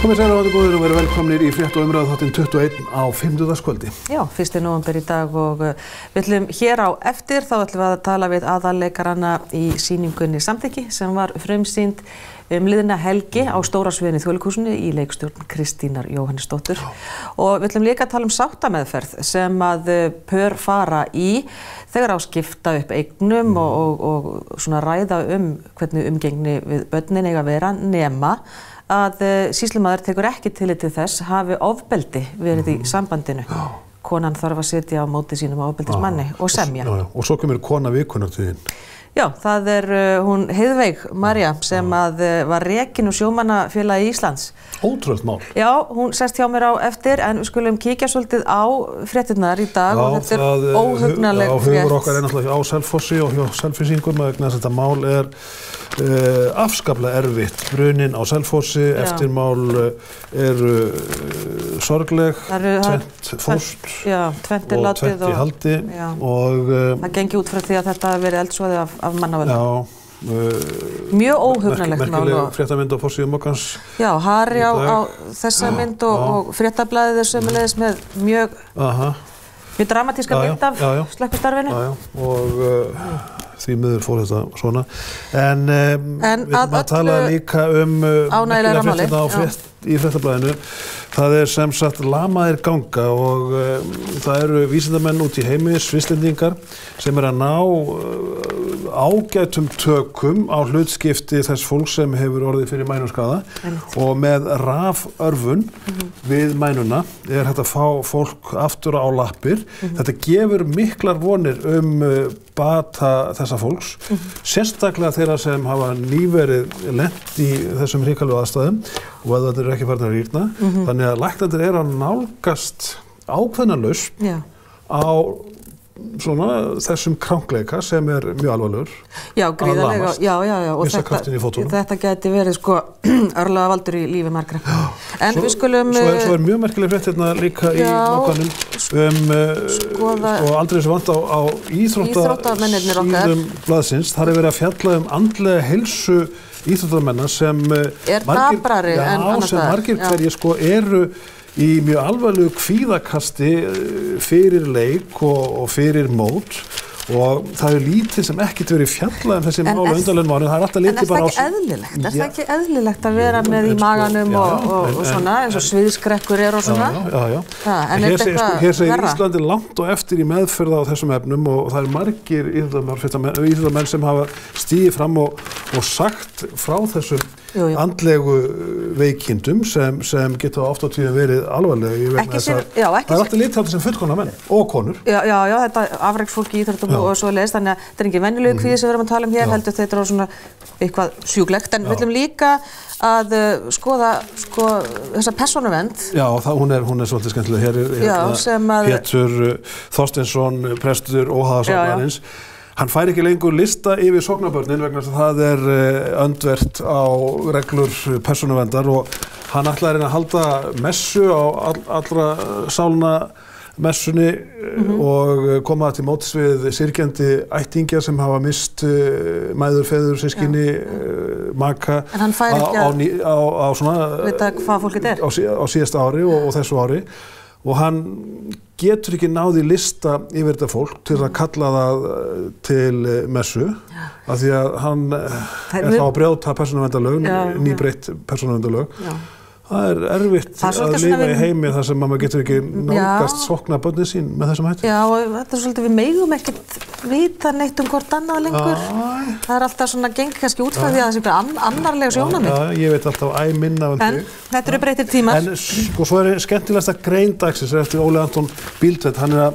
Komið sæl áhandi góðir og verið velkomnir í frétt og umræðu þáttinn 21 á 5. Já, 1. nóvember í dag og við ætlum hér á eftir þá ætlum við að tala við aðalleikarana í sýningunni Samþykki sem var frumsýnd liðna helgi á stóra sviðinu í Þjóðleikhúsinu í leikstjórn Kristínar Jóhannesdóttur og við ætlum líka að tala sáttameðferð sem að pör fara í þegar á skipta upp eignum og svona ræða hvernig umgengni við börnin eiga að vera nema að sýslumaður tekur ekki tillit til þess hafi ofbeldi verið í sambandinu. Konan þarf að sitja á móti sínum ofbeldismanni og semja. Og svo kemur kona vikunnar til þín. Já, það hún Heiðveig María sem að var rekin úr Sjómannafélagi Íslands. Ótrúlegt mál. Já, hún sest hjá mér á eftir en við skulum kíkja svolítið á fréttirnar í dag og þetta er óhugnaleg frétt. Hugur okkar er náttúrulega á Selfossi og hjá Selfyssingum vegna þess að þetta mál er afskaplega erfitt. Brunin á Selfossi, eftirmál eru sorgleg, tvennt fórst og tvennt í haldi og það gengi út frá því að þetta hafi verið eldsvoði af mannavöldum. Mjög óhugnalegt mál. Merkileg fréttamynd á forsíðu Mokkans. Já, Hari á þessa mynd og fréttablaðið er sömuleiðis með mjög dramatíska mynd af slökkvistarfinu. Og því miður fór þetta svona. En við ætlum að tala líka merkilega fréttina í fréttablaðinu. Það er sem sagt lamaðir ganga og það eru vísindamenn út í heimi, svisslendingar, sem að ná ágætum tökum á hlutskipti þess fólks sem hefur orðið fyrir mænuskaða og með raförvun við mænuna er hægt að fá fólk aftur á lappir. Þetta gefur miklar vonir bata þessa fólks, sérstaklega þeirra sem hafa nýverið lent í þessum hrikalegu aðstæðum og að þetta er ekki farin að rýrna. Þannig að læknarnir eru að nálgast ákveðna lausn á svona þessum krankleika sem er mjög alvarlegur. Já, gríðarlega. Já, og missa kraftinn í fótunum. Þetta gæti verið sko örlagavaldur í lífi margra. En við skulum Svo er mjög merkileg frétt hérna líka í Mokkanum og aldrei svo vant á íþróttasíðum blaðsins. Þar er verið að fjalla andlega heilsu íþróttamennar sem margir hverjir sko eru í mjög alvarlegu kvíðakasti fyrir leik og fyrir mót og það er lítið sem ekkert verið fjallað þessi mál undanlegin mánuð. Það er alltaf litið bara á sig. En er það ekki eðlilegt að vera með í maganum og svona eins og sviðskrekkur og svona? Já. En hér segir Íslandi langt og eftir í meðferð á þessum efnum og það er margir íþróttamenn sem hafa stigið fram og sagt frá þessum andlegu veikindum sem geta oft á tíðum verið alvarleg. Það er alltaf litið á þessum fullkomna menn og konur. Já, þetta afreksfólk í íþróttum og svo leiðist, þannig að þetta er engin venjulegu kvíði sem við erum að tala hér, heldur þetta er svona eitthvað sjúklegt, en við ætlum líka að skoða þessa persónuvernd. Já, hún er svolítið skemmtileg. Hér Pétur Þorsteinsson, prestur Óháðasafnarins. Hann fær ekki lengur lista yfir sóknarbörnin vegna þess að það er öndvert á reglur persónuverndar og hann ætlaði að halda messu á allra sálna messunni og koma til móts við syrgjandi ættingja sem hafa mist mæður, feður, systkini, maka en hann fær ekki á svona vita hvað fólkið er á síðasta ári og þessu ári og hann getur ekki náði lista yfir þetta fólk til að kalla það til messu af því að hann er þá að brjóta persónuverndarlög, nýbreytt persónuverndarlög. Það er erfitt að lifa í heimi þar sem maður getur ekki nálgast sókna börnin sín með þessum hætti. Já, og þetta er svolítið, við megum ekkert vita neitt hvort annað lengur. Það er alltaf svona gengi kannski út frá því að það sé bara annarlega sjónarmið. Já, ég veit alltaf minna þig. En þetta eru breyttir tímar. En sko, svo er skemmtilegasta grein dagsins eftir Óli Anton Bíldvedt. Hann er að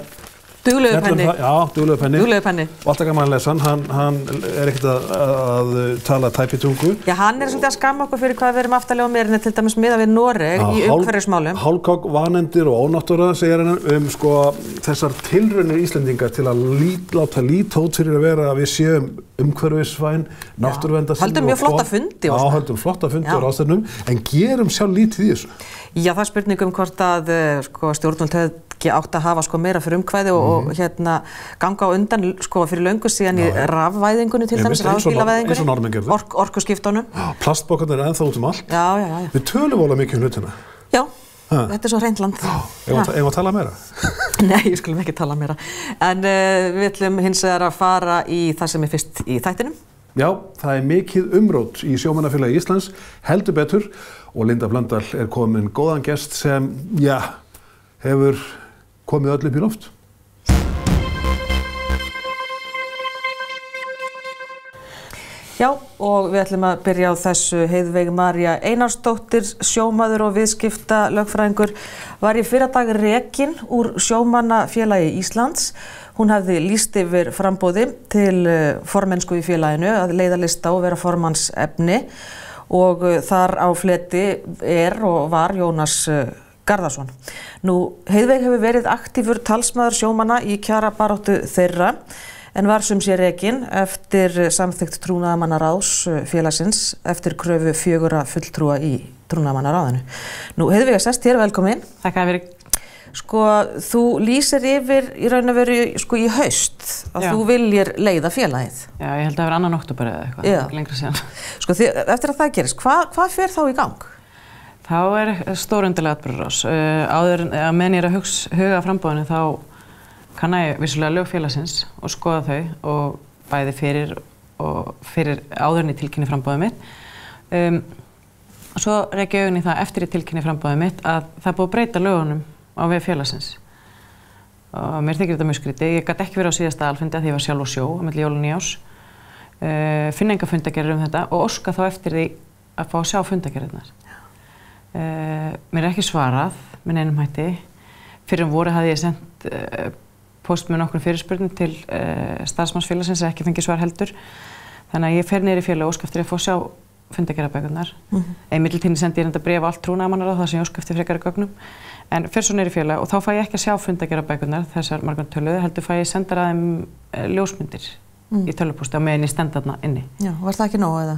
Duglegur penni. Já, duglegur penni. Duglegur penni. Og alltaf gaman að lesa hann. Hann er ekkert að tala tæpitungu. Já, hann er svolítið að skamma okkur fyrir hvað við erum aftarlega á meirinni, til dæmis miðað við Noreg í umhverfismálum. Hálfkák, vanefndir og ónáttúra, segir hann sko þessar tilraunir Íslendinga til að láta líta út fyrir að vera að við séum umhverfisvæn, náttúruverndarsinni. Höldum mjög flotta fundi. Já, höldum flotta fundi á ráðstefnum, en gerum sjálf lítið í þessu. Já, það er spurning hvort að stjórnvöld ekki átt að hafa sko meira fyrir umkvæði og hérna ganga á undan sko fyrir löngu síðan í rafvæðingunni til dæmis, rafbílavæðingunni, orkuskiptunum. Plastbókarnir ennþá út allt. Já. Við tölum vola mikið hlutina. Já. Þetta er svo hreint land. Eigum að tala meira? Nei, við skulum ekki tala meira. En við ætlum hins vegar að fara í það sem er fyrst í þættinum. Já, það er mikið umrót í Sjómannafélagi Íslands, heldur betur, og Linda Blöndal er komin góðan gest sem, hefur komið öll upp í loft. Já, og við ætlum að byrja á þessu. Heiðveig María Einarsdóttir, sjómaður og viðskipta lögfræðingur, var í fyrradag rekin úr Sjómannafélagi Íslands. Hún hafði lýst yfir framboði til formennsku í félaginu að leiða lista og vera formannsefni og þar á fleti og var Jónas Garðarsson. Heiðveig hefur verið aktífur talsmaður sjómanna í kjarabaráttu þeirra, en var sem sé rekin eftir samþykkt trúnaðarmannaráðs félagsins eftir kröfu 4 fulltrúa í trúnaðarmannaráðinu. Heiðveig sest hér, velkomin. Takk fyrir. Sko, þú lýsir yfir í raun og veru sko í haust að þú viljir leiða félagið. Já, ég held að það vera 2. október eða eitthvað, lengra síðan. Sko, eftir að það gerist, hvað fer þá í gang? Þá er stórundilega atburðarás. Áður að meðan ég er að huga frambúðinu þá kanna ég vissulega lög félagsins og skoða þau og bæði fyrir áðurinn í tilkynni frambúðið mitt. Svo rek ég augun í það eftir í tilkynni frambúðið mitt að það búið að breyta lögunum á vef félagsins. Og mér þykir þetta mjög skrítið. Ég gat ekki verið á síðasta aðalfundi að því ég var sjálf á sjó á milli jól og nýárs. Finna enga fundargerðir þetta og óska þá eftir því að fá að sjá fundargerðirnar. Mér er ekki svarað með neinum hætti. Fyrir voru hafði ég sendt póst með nokkrum fyrirspurnum til starfsmannsfélagsins sem ekki fengið svar heldur. Þannig að ég fer niður í félag og óska eftir að fá að sjá fundargerðarbækurnar. Í millitíðinni sendi ég reynda bréf á allt trúnaðarmannaráð þar sem ég óska eftir frekari gögnum. En fer svo niður í félag og þá fæ ég ekki að sjá fundargerðarbækurnar, þessar margar töluðu, heldur fæ ég senda þeim ljósmyndir í tölvupósti á meðan ég stend þarna inni. Já, var það ekki nóg eða?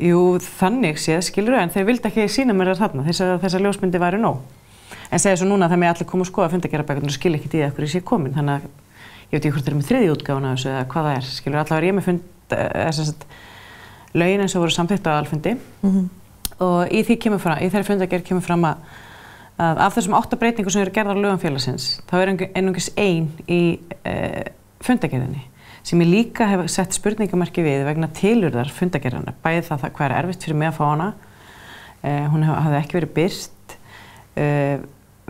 Jú, þannig séð, skilurðu, en þeir vildi ekki sýna mér þarna, þessar ljósmyndir væri nóg. En segja svo núna að það með allir koma og skoða fundargerðarbækurnar og skilja ekkert í það hverju sé komin, þannig að ég veit ekki hvort þeir eru með 3. útgáfuna af þessu eða hvað það er, skilurðu, allavega er ég með lögin eins og voru samþykkt á aðalfundi og í þeirri fundargerð kemur fram að af þessum 8 breytingum sem eru gerðar á lögum félagsins þá er einungis 1 í fundargerðinni sem ég líka hef sett spurningamarki við vegna tilurðar fundargerðarinnar, bæði það hvað er erfitt fyrir mig að fá hana, hún hafði ekki verið birt,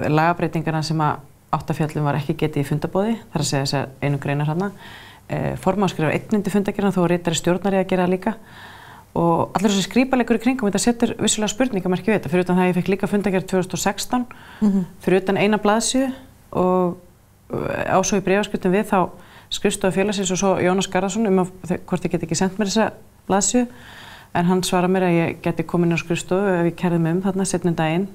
lagabreytingarna sem að 8 fjallum var ekki getið í fundarboði, þar að segja þessar einu greinar þarna, formaður skrifar 1 undir fundargerðina þó ritari stjórnari að gera það líka og allir þessi skrípaleikur í kringum þetta setur vissulega spurningamarki við þetta, fyrir utan það að ég fekk líka fundargerð 2016, fyrir utan eina blaðsíðu og ásó í bréfaskriftum við þá skrifstofu félagsins og svo Jónas Garðarsson hvort ég get ekki sendt mér þessa blaðsíðu en hann svarar mér að ég geti komin á skrifstofu ef ég kærði mig þarna seinni daginn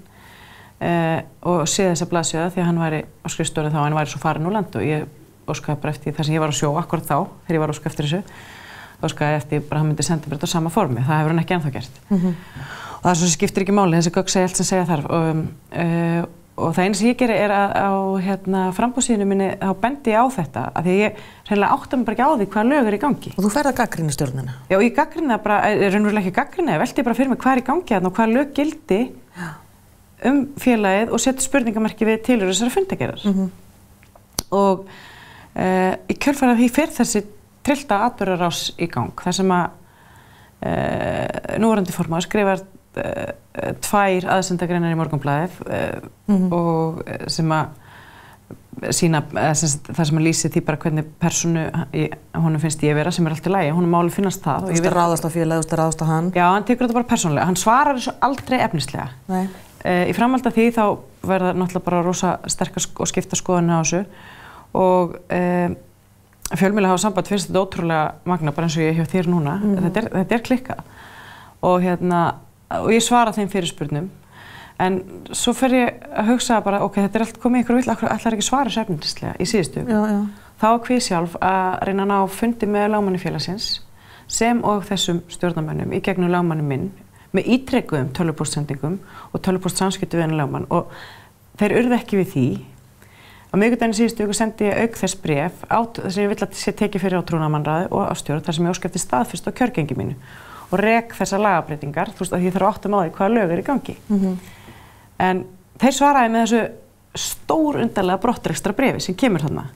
og sé þessa blaðsíðu því að hann væri á skrifstofu þá hann væri svo farin úr land og ég óskaði bara eftir þar sem ég var á sjó akkurat þá þegar ég var óska eftir þessu óskaði eftir bara hann myndi senda mér þetta á sama formi það hefur hann ekki ennþá gert og það er svo sem skiptir ekki máli þessi gögn segja allt sem segja þarf og það eina sem ég geri er að á frambúðsíðunni minni þá bendi ég á þetta af því að ég hreinlega átta mig bara ekki á því hvaða lög er í gangi. Og þú ferð að gagnrýna stjórnina? Já, ég gagnrýna bara, raunverulega ekki gagnrýna, ég velti bara fyrir mig hvað er í gangi þarna og hvaða lög gildi félagið og seti spurningamerki við tilurð þessara fundargerðar. Og í kjölfarið því fer þessi tryllta atburðarás í gang, þar sem að núverandi formaður skrifar 2 aðsendagreinar í Morgunblaðið og sem að sína, það sem að lýsi því bara hvernig persónu honum finnst ég vera sem er allt í lagi, honum máli finnast það. Þú veist að ráðast á félagið, þú veist að ráðast á hann? Já, hann tekur þetta bara persónulega, hann svarar þessu aldrei efnislega. Nei. Í framhaldi af því þá verða náttúrulega bara rosa sterkar og skipta skoðanir á þessu og fjölmiðlar hafa samband finnst þetta ótrúlega magna bara eins og ég hjá þér núna, þetta er klikkað og ég svara þeim fyrirspurnum en svo fer ég að hugsa bara ok, þetta er allt komið ykkur vill, ætlar ekki svara þessu efnislega í síðustu þá ákveð ég sjálf að reyna að ná fundi með lögmanni félagsins sem og þessum stjórnarmönnum í gegnum lögmannum minn með ítrekuðum tölvupóstsendingum og tölvupóstsamskipti við hennar lögmann og þeir urðu ekki við því Á miðvikudaginn síðustu viku sendi ég auk þess bréf sem ég vill að sé tekið fyrir á trúnaðarmannráði og á stjórn þar sem ég óska eftir staðfest á kjörgengi mínu og rek þessar lagabreytingar, þú veist að ég þarf að átta mig á því hvaða lög í gangi. En þeir svaraði með þessu stór undarlega brottrekstra bréfi sem kemur þarna,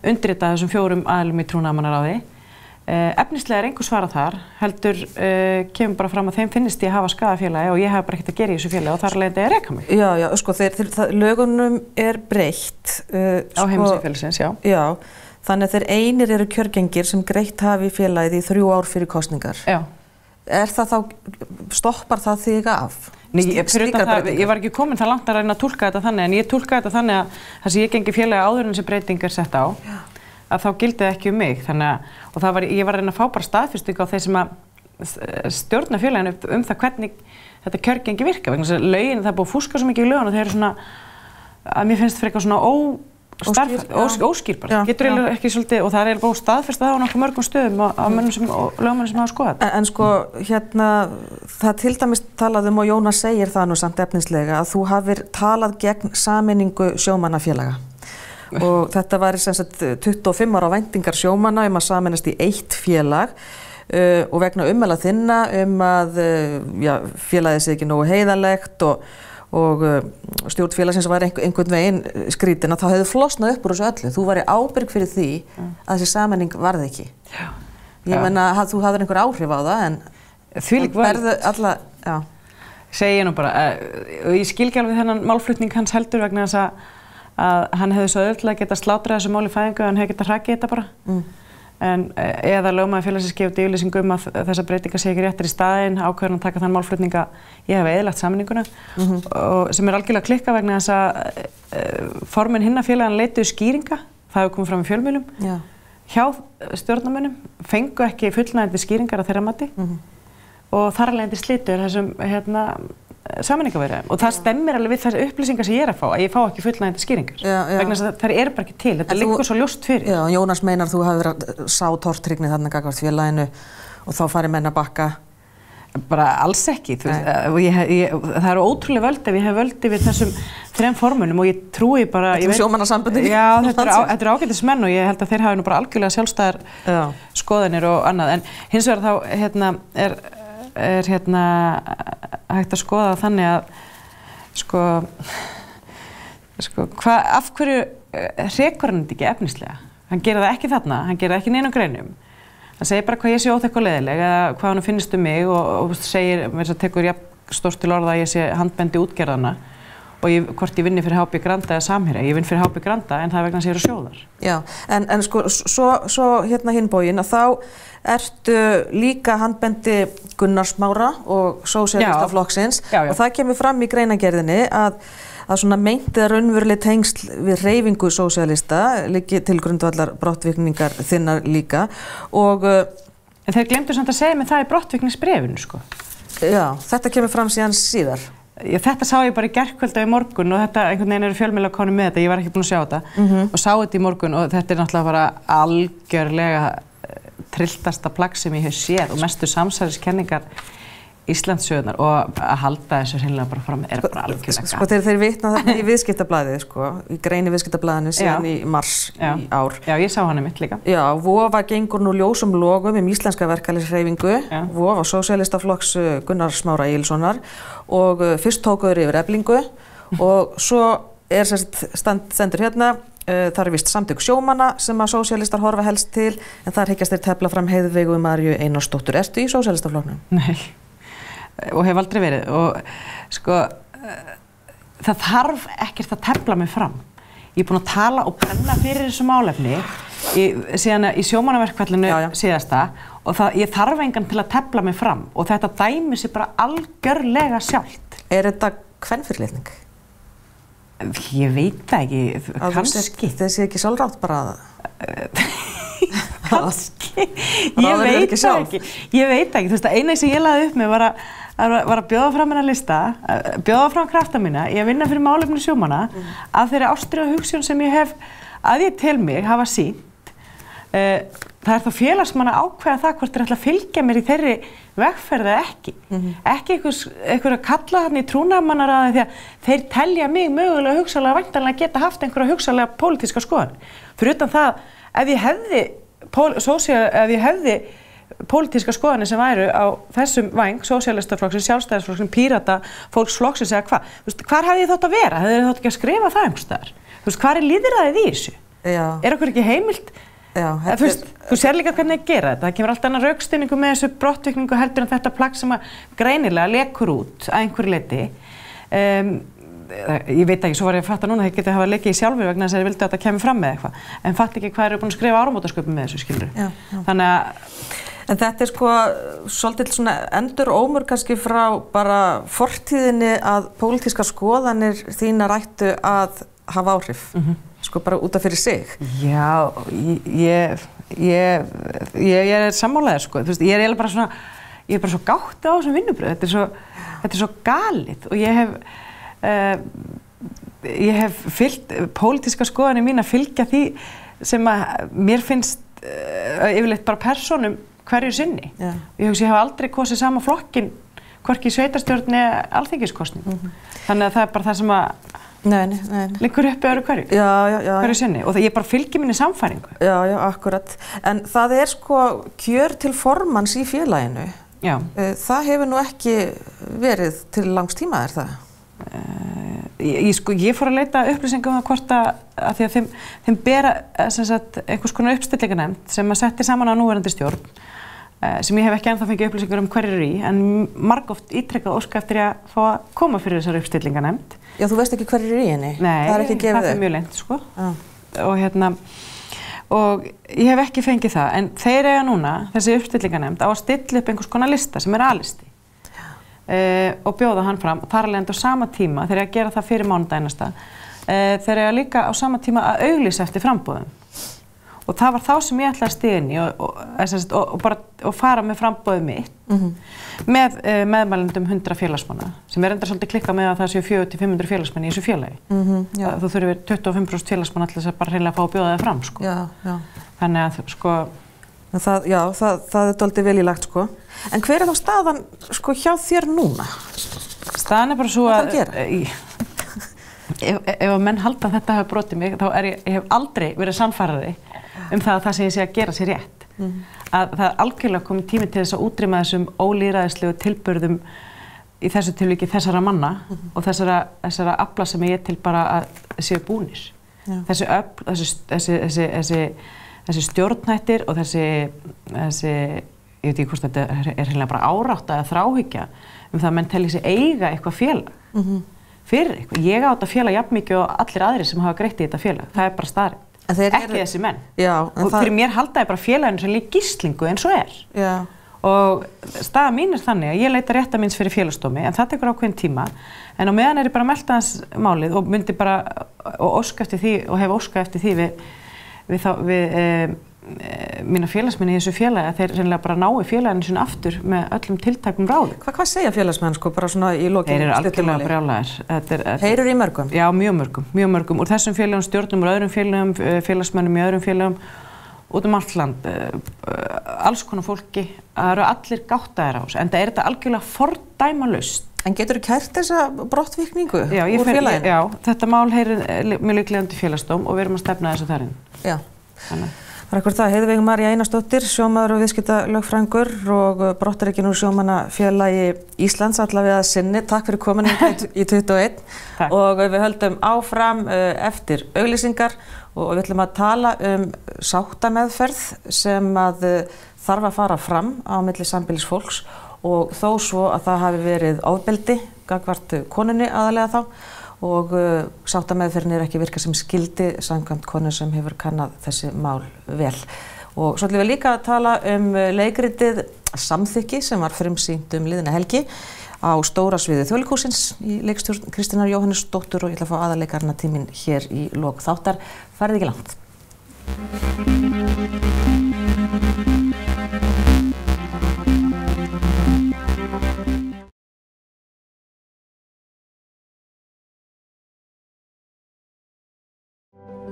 undirritað þessum 4 aðilum í trúnaðarmannaráði. Efnislega einhver svarað þar, heldur kemur bara fram að þeim finnist ég hafa skaðað félagi og ég hef bara ekkert að gera í þessu félagi og þar leiti að reka mig. Já, sko, lögunum breytt. Á heimasíðu félagsins, Já, þannig að þeir einir eru kjörgengir sem greitt hafi í félagið í 3 ár fyrir kosningar. Já. Stoppar það þig af? Nei, ég var ekki komin það langt að reyna að túlka þetta þannig, en ég túlka þetta þannig að það sem ég gengi félagi áður en þessi breyting sett á, að þá gildi ekki mig, þannig að ég var að reyna að fá bara staðfestingu á þeir sem að stjórna félaginu það hvernig þetta kjörgengi virka, vegna þess að lögin, það er búið að fúska svo mikið í lögun og þeir eru svona, að mér finnst frekar svona óskýrbar, getur eiginlega ekki svolítið, og það er búið staðfest það á nokkuð mörgum stöðum og lögmönnum sem hafa skoðað. En sko, það til dæmis talað og Jónas segir það nú samt efnislega að þú hafir talað gegn sameiningu sjómannafélaga. Og þetta var sem sagt 25 ára væntingar sjómanna að sameinast í eitt félag og vegna ummæla þinna að félagið sé ekki nógu heiðarlegt og stjórn félagsins var einhvern veginn skrítin að þá hefði flosnað upp úr þessu öllu. Þú væri ábyrg fyrir því að þessi sameining varði ekki. Ég meina að þú hafðir einhver áhrif á það en þvílík berðu alla, segi ég nú bara, og ég skil ekki alveg þennan málflutning hans heldur vegna þess að hann hefði svo auðvitað að geta slátrað þessu mál í fæðingu og hann hefði getað hrakið þetta bara. Eða lögmaður félagsins gefið yfirlýsingu að þessar breytingar sé ekki réttir í staðinn, ákveður að taka þann málflutning að ég hef eyðilagt sameininguna og sem algjörlega klikka vegna þess að formenn hinna félaganna leituðu skýringa, það hefur komið fram í fjölmiðlum hjá stjórnarmönnum, fengu ekki fullnægjandi skýringar að þeirra mati og þar alveg slitur þessum sameiningaviðræðum og það stemmir alveg við þessar upplýsingar sem ég er að fá, að ég fá ekki fullnægjandi skýringar vegna þess að þær eru bara ekki til, þetta liggur svo ljóst fyrir. Já, Jónas meinar þú hafi verið sá tortryggni þarna gagnvart félaginu og þá fari menn að bakka? Bara alls ekki, það eru ótrúlega völd ef ég hef völd yfir þessum 3 formunum og ég trúi bara... Þetta sjómannasambandi? Já, þetta eru ágætismenn og ég held að þeir hafi nú bara algjörlega sjálfstæðar skoðanir og annað, en hins vegar þá er hægt að skoða þannig að af hverju hrekur hann þetta ekki efnislega? Hann gerir það ekki þarna, hann gerir það ekki í neinum greinum. Hann segir bara hvað ég sé óþekk og leiðileg eða hvað hann finnst mig og segir, mér tekur stórt til orða að ég sé handbendi útgerðana og hvort ég vinni fyrir HB Granda eða Samherja. Ég vinn fyrir HB Granda en það er vegna þess að ég eru sjóðar. Já, en sko, svo hinn bóginn að þá ertu líka handbendi Gunnars Smára og Sósíalistaflokksins og það kemur fram í greinagerðinni að svona meint eða raunveruleg tengsl við hreyfingu sósíalista liggi til grundvallar brottvikningar þinnar líka og... En þeir glemdu samt að segja mig það í brottvikningsbréfinu, sko. Já, þetta kemur fram síðar. Þetta sá ég bara í gærkvöldi í morgun og þetta einhvern veginn eru fjölmiðlar konum með þetta, ég var ekki búin að sjá þetta og sá þetta í morgun og þetta er náttúrulega bara algjörlega trilltasta plagg sem ég hef séð og mestu samsæriskenningar Íslandssögunar og að halda þessu hreinlega bara fram er bara algjörlega Sko þeir vitna þarna í viðskiptablaðið sko, í greini viðskiptablaðinu síðan í mars í ár. Já, ég sá hann mitt líka. Já, vofa gengur nú ljósum logum íslenska verkalýðshreyfingu, vofa Sósíalistaflokks Gunnars Smára Egilssonar og fyrst tókuður yfir Eflingu og svo stendur hérna þar er vist samtök sjómanna sem að sósíalistar horfa helst til en þar hyggjast þeir tefla fram Heiðveigu Maríu Einarsdóttur. Ertu í Sósíalistaflokknum? Nei. Og hef aldrei verið og sko það þarf ekkert að tefla mig fram. Ég er búin að tala og brenna fyrir þessu málefni síðan í sjómannaverkfallinu síðasta og ég þarf engan til að tefla mig fram og þetta dæmi sig bara algjörlega sjálft. Er þetta kvenfyrirlitning? Ég veit það ekki, kannski. Þessi ekki sjálfrátt bara að kannski, ég veit það ekki. Ég veit ekki, þú veist að eina sem ég lagði upp með var að bjóða fram hennar lista, bjóða fram krafta mína, ég vinna fyrir málefni sjómanna af þeirri ástríðu og hugsjón sem ég hef að ég tel mig hafa sýnt það þá félagsmanna að ákveða það hvort þeir ætla að fylgja mér í þeirri vegferð eða ekki. Ekki einhver að kalla þarna í trúnaðarmannaráði því að þeir telja mig mögulega hugsanlega væntanlega geta haft einhverja hugsanlega pólitíska skoðanir. Fyrir utan það, ef ég hefði pólitíska skoðanir sem væru á þessum væng, sósíalistaflokksins, sjálfstæðisflokksins, Pírata, fólksflokksins eða hvað. Hvar hefði ég þátt að vera? Hefði ég þátt ekki að skrifa það einhvers staðar? Hvar lýðræðið í þessu? Já. Okkur ekki heimilt? Já, þú sér líka hvernig ég gera þetta. Það kemur allt annað rökstuðningu með þessu brottvikningu heldur en þetta plagg sem að greinilega lekur út að einhverju leyti. Ég veit ekki, svo var ég að fatta núna að ég geti hafa lekið í sjálfur vegna þess að ég vildi að þetta kemur fram með eitthvað. En fatt ekki hvað búin að skrifa áramótasköpum með þessu, skilur. Þannig að en þetta sko svolítið svona endurómur kannski frá bara fortíðinni að pólitískar skoðanir þínar ættu að hafa áhrif, sko bara út af fyrir sig. Já, ég er sammálaður, sko. Þú veist, ég er bara svo gátt á þessum vinnubröð. Þetta er svo galið og ég hef fylgt pólitíska skoðanir mín að fylgja því sem að mér finnst yfirleitt bara persónum hverju sinni. Ég hef aldrei kosið sama flokkin, hvorki í sveitarstjórn eða alþingiskosning. Þannig að það er bara það sem að liggur uppi öðru hverju sinni og ég bara fylgi minni samfæringu. Já, akkurat. En það er sko kjör til formanns í félaginu. Já. Það hefur nú ekki verið til langs tíma, er það? Ég fór að leita upplýsingum um hvort að því að þeim bera einhvers konar uppstillingarnefnd sem að setti saman á núverandi stjórn sem ég hef ekki ennþá fengið upplýsingar hverjir eru í en margoft ítrekkað óska eftir að fá að koma fyrir þessari uppstillingarnefnd. Já, þú veist ekki hverjir eru í henni? Nei, það er ekki gefið. Það er mjög leynt, sko. Og ég hef ekki fengið það en þeir eiga núna, þessi uppstillingarnefnd, á að stilla upp einhvers konar lista sem er A-listi. Og bjóða hann fram og þar alveg á sama tíma þegar ég að gera það fyrir mánudaginn þegar ég líka á sama tíma að auglýsa eftir framboðum og það var þá sem ég ætlaði að stíga inn í og fara með framboðið mitt með meðmælendum 100 félagsmanna sem er enda svolítið klikkað með að það séu 400-500 félagsmenn í þessu félagi. Þú þurfir 25% félagsmann alltaf að bara hreinlega fá að bjóða það fram, sko. Já. Þannig að, sko það er dálítið vel í lagt, sko. En hver er þá staðan, sko, hjá þér núna? Staðan er bara svo að ef menn halda að þetta hafi brotið mig, þá ég hef aldrei verið sannfærari það að það sem ég sé að gera sér rétt. Að það er algjörlega komið tími til þess að útrýma þessum ólýðræðislegu tilburðum í þessu tilviki þessara manna og þessara afla sem ég til bara að séu búnir. Þessi stjórnhættir og þessi ég veit ekki hvort þetta er hreinlega bara árátta eða þráhyggja það að menn telli sig eiga eitthvað félag fyrir eitthvað. Ég á þetta félag jafn mikið og allir aðrir sem hafa greitt í þetta félag. Það er bara staðreynd. Ekki þessi menn. Já, og fyrir mér halda ég bara félaginu sem lík gíslingu eins og er. Já. Og staða mín er þannig að ég leita rétta míns fyrir félagsdómi en það tekur ákveðin tíma en á meðan er ég bara að melta hans málið og myndi bara og óska eftir því og hef óskað eftir því við mína félagsmenn í þessu félagi að þeir reynilega bara nái félaginu sinni aftur með öllum tiltækum ráðum. Hvað segja félagsmenn sko bara svona í lokin? Þeir eru algjörlega brjálæðir. Heyrir í mörgum? Já, mjög mörgum. Úr þessum félagum stjórnum, úr öðrum félagum, félagsmennum í öðrum félagum, út allt land, alls konar fólki, það eru allir gáttaðir á þessu, en það er þetta algjörlega fordæmalaust. En getur þú kært þessa brottvikningu úr félaginu? Já, þetta mál heyrir mjög líklega undir félagsdóm og við erum að stefna þessu þarinn. Já. Það er ekkert það, Heiðveig María Einarsdóttir, sjómaður og viðskiptalögfræðingur og brottarekinn úr sjómannafélagi Íslands allavega sinni. Takk fyrir kominu í 21 og við höldum áfram eftir auglýsingar og við ætlum að tala sáttameðferð sem að þarf að fara fram á milli sambýlisfólks og þó svo að það hafi verið ofbeldi gagnvart konunni aðalega þá og sáttameðferðin er ekki virkað sem skyldi samkvæmt konu sem hefur kannað þessi mál vel. Og svo ætlum við líka að tala leikritið Samþykki sem var frumsýnt liðina helgi á stóra sviði Þjóðleikhússins í leikstjórn Kristínar Jóhannesdóttur og ég ætla að fá aðalleikarana tíminn hér í lok þáttar. Farið ekki langt.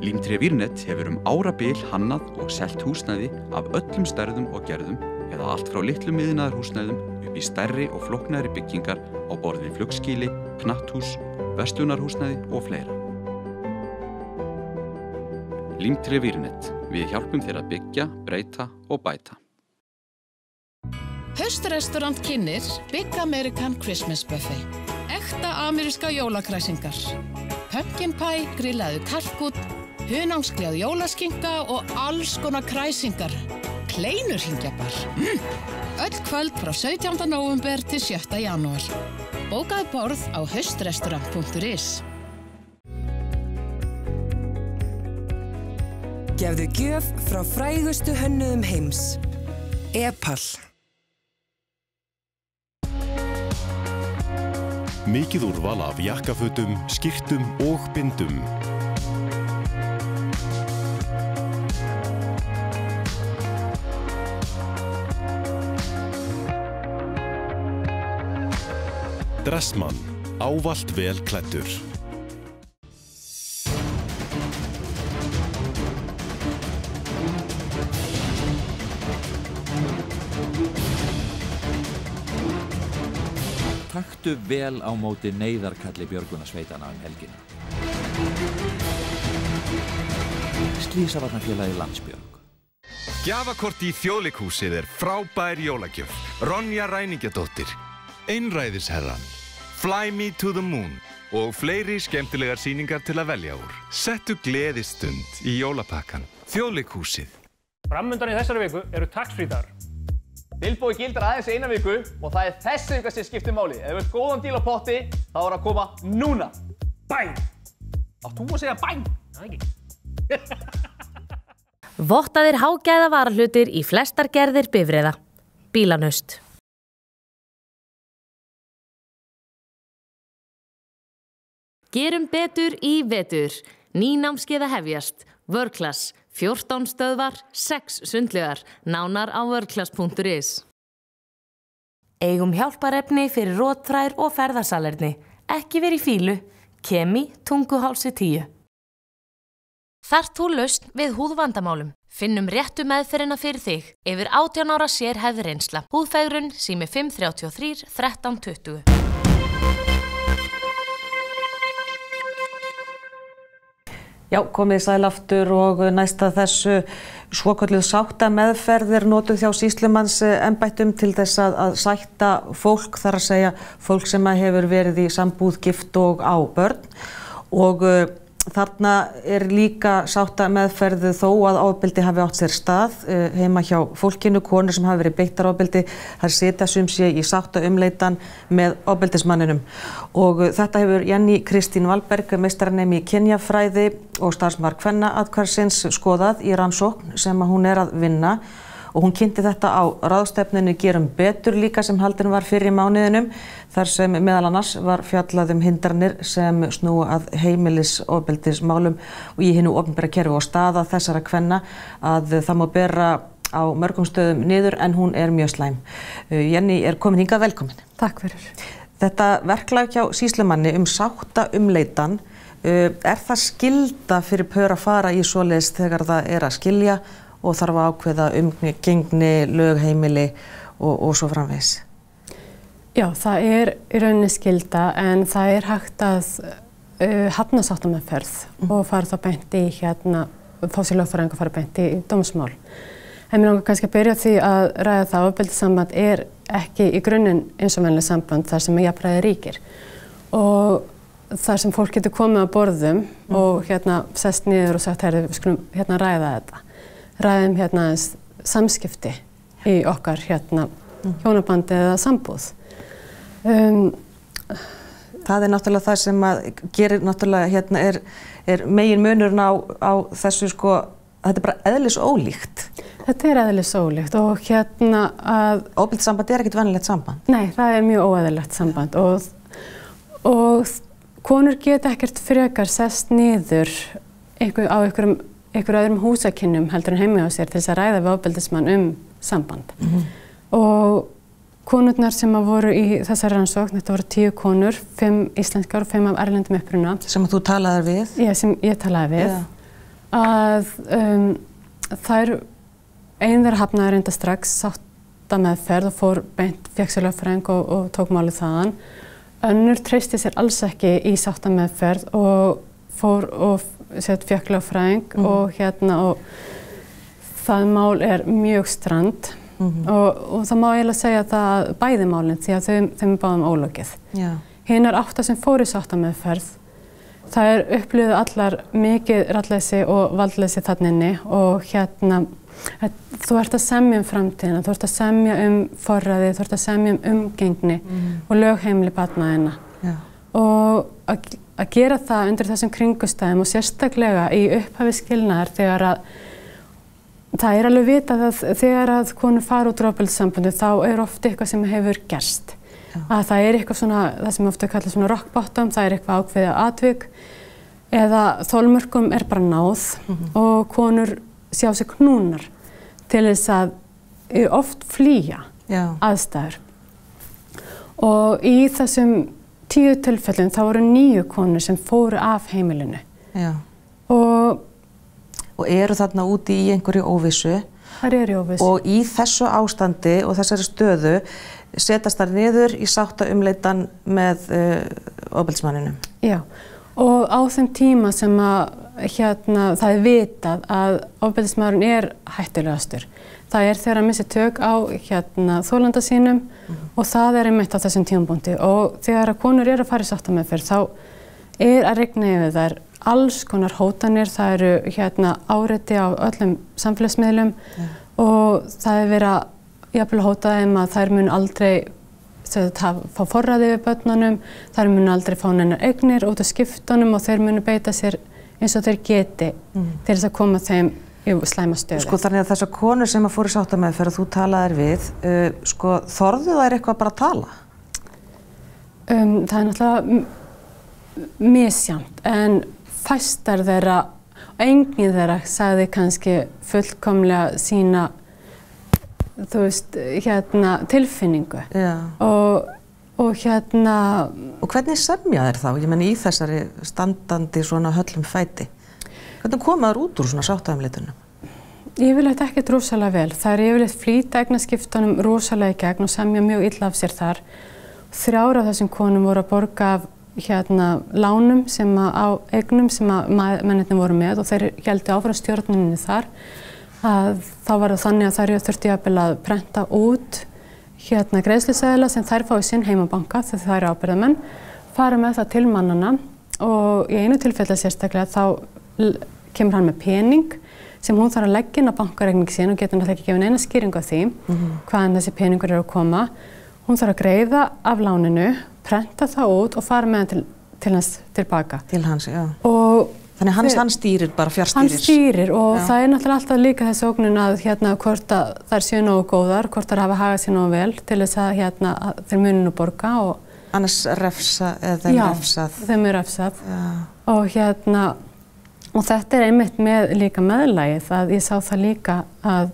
Límtré Vírnet hefur árabil hannað og selt húsnæði af öllum stærðum og gerðum eða allt frá litlum iðnaðarhúsnæðum upp í stærri og flóknari byggingar á borð við flugskýli, knatthús, verslunarhúsnæði og fleira. Límtré Vírnet. Við hjálpum þér að byggja, breyta og bæta. Haustrestaurant kynnir Big American Christmas Buffet. Ekta ameríska jólakræsingar. Pumpkin pie, grillaðu kalkút, hunangsgljáð jólaskinka og alls konar kræsingar. Kleinur hingja bara. Öll kvöld frá 17. nóvember til 7. janúar. Bókaðu borð á haustrestaurant.is. Gefðu gjöf frá frægustu hönnuðum heims. Epal. Mikið úrval af jakkafötum, skyrtum og bindum. Dressmann, ávallt vel klæddur. Taktu vel á móti neyðarkalli björgunarsveitanna helgina. Slysavarnarfélagi Landsbjörg. Gjafakort í Þjóðleikhúsið frábær jólagjöf. Ronja Ræningjadóttir, Einræðisherran, Fly Me to the Moon og fleiri skemmtilegar sýningar til að velja úr. Settu gleðistund í jólapakkan. Þjóðleikhúsið. Framundan í þessari viku tax-free dagar. Tilboðið gildir aðeins eina viku og það þessi vika sem skiptir máli. Ef þú vilt góðan díl á potti, þá að koma núna. Bæn! Átt þú að segja bæn? Það ekki. Vottaðir hágæða varahlutir í flestar gerðir bifreiða. Bílanaust. Gerum betur í vetur. Ný námskeið að hefjast. World-class. 14 stöðvar, 6 sundlaugar, nánar á worldclass.is. Eigum hjálparefni fyrir rotþrær og ferðasalerni. Ekki verið í fílu. Kemi, Tunguhálsi 10. Þarft þú lausn við húðvandamálum. Finnum réttu meðferðina fyrir þig. Yfir 18 ára sérhæfð reynsla. Húðfegrun, sími 533 1320. Já, komið sæl aftur og næsta þessu svokölluð sáttameðferð notuð hjá sýslumannsembættum til þess að sætta fólk, þar að segja fólk sem hefur verið í sambúð, gift og á börn. Og þarna líka sáttameðferð þó að ofbeldi hafi átt sér stað heima hjá fólkinu, konur sem hafi verið beittar ofbeldi, þær sitja sum sé í sáttaumleitan með ofbeldismanninum. Og þetta hefur Jenny Kristín Valberg, meistaranemi í kynjafræði og starfsmaður kvennaathvarfsins skoðað í rannsókn sem hún að vinna. Og hún kynnti þetta á ráðstefnunni Gerum betur líka sem haldin var fyrr í mánuðinum, þar sem meðal annars var fjallað hindranir sem snúa að heimilisofbeldismálum og í hinu opinbera kerfi og staða þessara kvenna að það má bera á mörgum stöðum niður en hún mjög slæm. Jenny komin hingað, velkomin. Takk fyrir. Þetta verklag hjá sýslumanni sáttaumleitan, það skylda fyrir pör að fara í svoleiðis þegar það að skilja og þarf að ákveða umgengni, lögheimili og svo framvegis? Já, það í rauninni skylda en það hægt að hafna sáttameðferð og fara þá beint í fá sér lögfræðing og fara beint í dómsmál. En mér langar kannski að byrja því að ræða það að ofbeldissamband ekki í grunninn eins og venjulegt samband þar sem jafnræði ríkir. Og þar sem fólk getur komið á borðum og sest niður og sagt, við skulum ræða þetta. Ræðum samskipti í okkar hjónabandi eða sambúð. Það náttúrulega það sem gerir náttúrulega megin munurinn á þessu þetta bara eðlisólíkt. Þetta eðlisólíkt og að ofbeldissamband ekkert venjulegt samband. Nei, það mjög óeðlilegt samband og konur geta ekkert frekar sest niður á einhverjum öðrum húsakynnum heldur en heima á sér til þess að ræða við ofbeldismann samband. Og konurnar sem voru í þessari rannsókn, þetta voru 10 konur, 5 íslenskar og 5 af erlendum uppruna. Sem þú talaðir við? Já, sem ég talaði við. að þær ein þeirra hafnaði reynda strax sáttameðferð og fór beint fékk sér lögfræðing og tók málið þaðan. Önnur treysti sér alls ekki í sáttameðferð og fór og fékk lögfræðing og það mál er mjög strand og það má eiginlega segja það bæði málin því að þeim er báðum ólokið. Hinar 8 sem fóru í sáttameðferð, það upplifðu allar mikið rattleysi og valdleysi þarna inni og þú ert að semja framtíðina, þú ert að semja forræði, þú ert að semja umgengni og lögheimili barna þinna. Og að gera það undir þessum kringumstæðum og sérstaklega í upphafi skilnaðar þegar að það er alveg vitað að þegar að konur fara út úr ofbeldissambandi þá er oft eitthvað sem hefur gerst. Að það er eitthvað svona, það sem ofta kallað svona rock bottom, það er eitthvað ákveðið atvik eða þolmörkum er bara náð og konur sjá sig knúnar til þess að oft flýja aðstæður. Og í þessum 10 tilfellum þá voru 9 konur sem fóru af heimilinu. Og eru þarna úti í einhverju óvissu. Það eru í óvissu. Og í þessu ástandi og þessari stöðu setjast þær niður í sáttaumleitan með ofbeldismanninum. Já, og á þeim tíma sem að það er vitað að ofbeldismaðurinn er hættulegastur. Það er þegar að missi tök á þolanda sínum og það er einmitt á þessum tímapunkti og þegar að konur eru að fara í sáttameðferð þá er að rigna yfir þær alls konar hótanir, það eru áreiti á öllum samfélagsmiðlum og það er verið að jafnvel hóta þeim að þær mun aldrei fá forræði við börnunum, þær mun aldrei fá neinar eignir út af skiptunum og þeir munu beita sér eins og þeir geti til þess að koma þeim í slæma stöðu. Þannig að þessar konur sem að fóru í sáttameðferð og þú talaðir við, þorðu þær eitthvað bara að tala? Það er náttúrulega misjafnt, en fæstar þeirra, enginn þeirra sagði kannski fullkomlega sína, tilfinningu. Og hvernig semja þær þá? Ég meina í þessari standandi svona höllum fæti. Hvernig koma þær út úr svona sáttaumleitunum? Yfirleitt ekkert rosalega vel. Það er yfirleitt flýta eignaskiptunum rosalega í gegn og semja mjög illa af sér þar. 3 af þessum konum voru að borga af lánum á eignum sem að mennirnir voru með og þeir héldu áfram stjórninni þar. Þá var það þannig að þær þurftu jafnvel að prenta út greiðsluseðla sem þær fá í sinn heimabanka þegar þær eru ábyrgðarmenn, fara með það til mannanna og í einu tilfelli sérstaklega þá kemur hann með pening sem hún þarf að leggja inn á bankareikning sín og getur náttúrulega ekki gefið neina skýringu á því hvaðan þessi peningur eru að koma. Hún þarf að greiða af láninu, prenta það út og fara með hann til hans tilbaka. Til hans, já. Og þannig hann stýrir bara fjárstýrir. Hann stýrir og það er náttúrulega alltaf líka þessi ógnun að hvort að þær séu nógu góðar, hvort þær hafa hagað sér nógu vel til þess að þeir muni nú borga og annars refsa eða þeim refsað. Já, þeim er refsað. Og þetta er einmitt með líka meðlagið að ég sá það líka að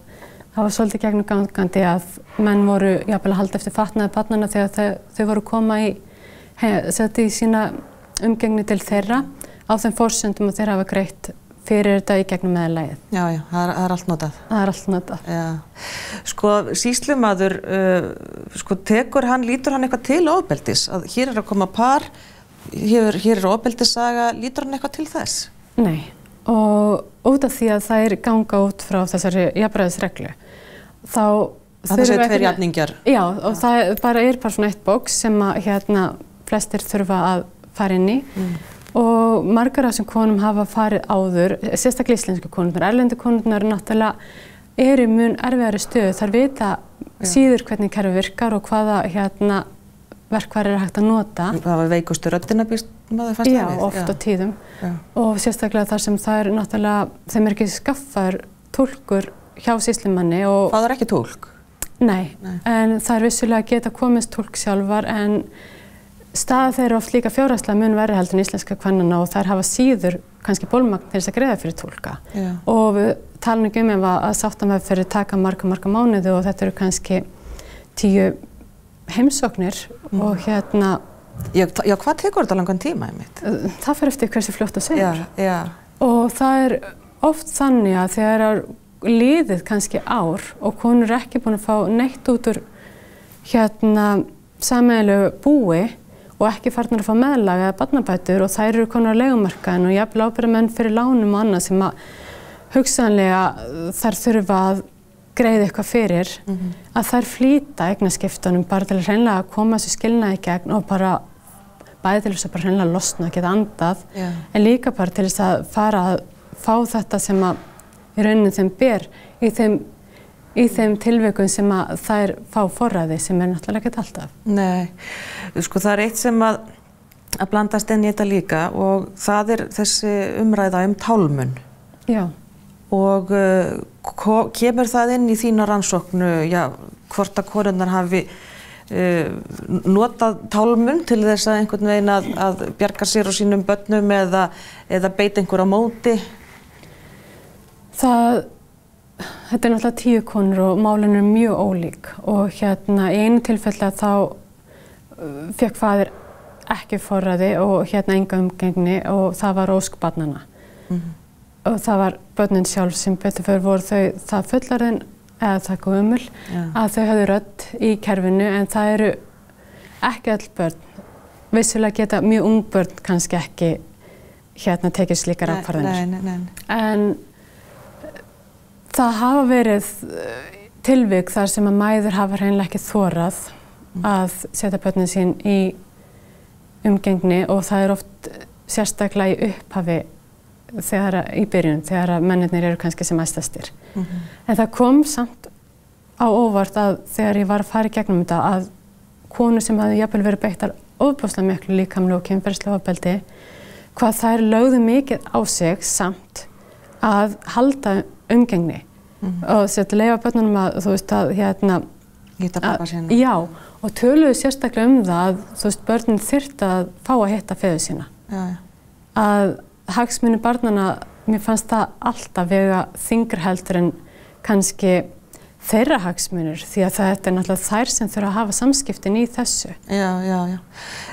það var svolítið gegnumgangandi að menn voru jafnvel að halda eftir fatnaði barnanna þegar þau voru að koma í sína umgengni til þeirra á þeim forsendum að þeir hafa greitt fyrir þetta í gegnum meðlagið. Já, það er allt notað. Það er allt notað. Já. Sýslumaður, lítur hann eitthvað til ofbeldis? Að hér er að koma par, hér er ofbeldissaga, lítur hann eitthvað til þess? Nei, og út af því að það er ganga út frá þessari jafnræðisreglu. Það séu 2 jafningjar? Já, og það er bara svona eitt bóks sem að flestir þurfa að fara inn í. Og margar af þessum konum hafa farið áður, sérstaklega íslensku konurnar, erlendu konurnar eru í mun erfiðari stöðu. Þær vita síður hvernig kerfið virkar og hvaða verkfæri er hægt að nota. Það var veikustu röddina býst maður fast við? Já, oft á tíðum. Og sérstaklega þar sem það er náttúrulega, þeim er ekki skaffaður túlkur hjá sýslumanni. Það er ekki túlk? Nei, en það er vissulega að geta komist túlk sjálfar en staða þeirra oft líka fjárhagslega mun verri heldur en íslenska kvennanna og þær hafa síður kannski bólmagn til þess að greiða fyrir túlka. Og við talum ekki ef að sáttameðferðir taka marga mánuði og þetta eru kannski 10 heimsóknir og Já, hvað tekur þetta langan tíma einmitt? Það fer eftir hversu fljótt það segir. Og það er oft þannig að þegar liðið kannski ár og konur ekki búin að fá neitt út úr sameiginlegu búi og ekki farnar að fá meðlag eða barnabætur og þær eru konar á leigumarkaðinn og jafnvel ábyrgðarmenn fyrir lánum og annað sem að hugsanlega þær þurfa að greiða eitthvað fyrir, að þær flýta eignaskiptunum bara til að hreinlega að koma þessu skilnaði í gegn og bara bæði til þess að bara hreinlega losna, geta andað, en líka bara til þess að fara að fá þetta sem að í rauninni þeim ber í þeim tilvikum sem að þær fá forræði sem náttúrulega ekki alltaf. Nei, sko það eitt sem að blandast inn í þetta líka og það þessi umræða tálmun. Já. Og kemur það inn í þína rannsóknu, hvort að konurnar hafi notað tálmun til þess að einhvern veginn að bjarga sér og sínum börnum eða beita einhver á móti? Þetta náttúrulega 10 konur og málin mjög ólík og í einu tilfelli þá fékk faðir ekki forræði og enga umgengni og það var ósk barnanna. Og það var börnin sjálf sem betur fyrir voru þau það fullorðin eða það gömul að þau höfðu rödd í kerfinu en það eru ekki öll börn. Vissulega geta mjög ung börn kannski ekki tekið slíkar ákvarðanir. En það hafa verið tilvik þar sem að mæður hafa hreinlega ekki þorað að setja börnin sín í umgengni og það oft sérstaklega í upphafi í byrjun, þegar mennirnir eru kannski sem æstastir. En það kom samt á óvart að þegar ég var að fara í gegnum þetta að konur sem hafði jafnvel verið beittar ofboðslega miklu líkamlegu og kynferðislegu ofbeldi, hvað þær lögðu mikið á sig samt að halda umgengni og leyfa börnunum að hitta pappa sína. Já, og töluðu sérstaklega það að börnin þyrftu að fá að hitta feður sína. Að hagsmuni barnanna, mér fannst það alltaf vega þyngra heldur en kannski þeirra hagsmunir því að þetta náttúrulega þær sem þurfa að hafa samskiptin í þessu. Já.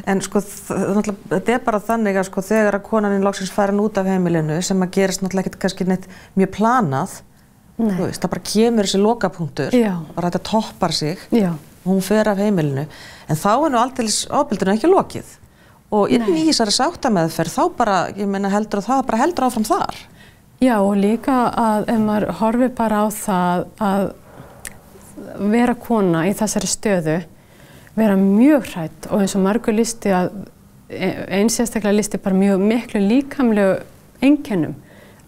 En sko þetta bara þannig að sko þegar að konan loksins farin út af heimilinu sem að gerist náttúrulega ekkert kannski neitt mjög planað, það bara kemur þessi lokapunktur, bara þetta toppar sig, hún fer af heimilinu, en þá aldeilis ofbeldinu ekki lokið. Og inn í þessari sáttameðferð þá bara, ég meina heldur áfram þar. Já, og líka að ef maður horfir bara á það að vera kona í þessari stöðu, vera mjög hrædd og eins og margur lýsti að einstaklega lýsti bara mjög miklu líkamlegu einkennum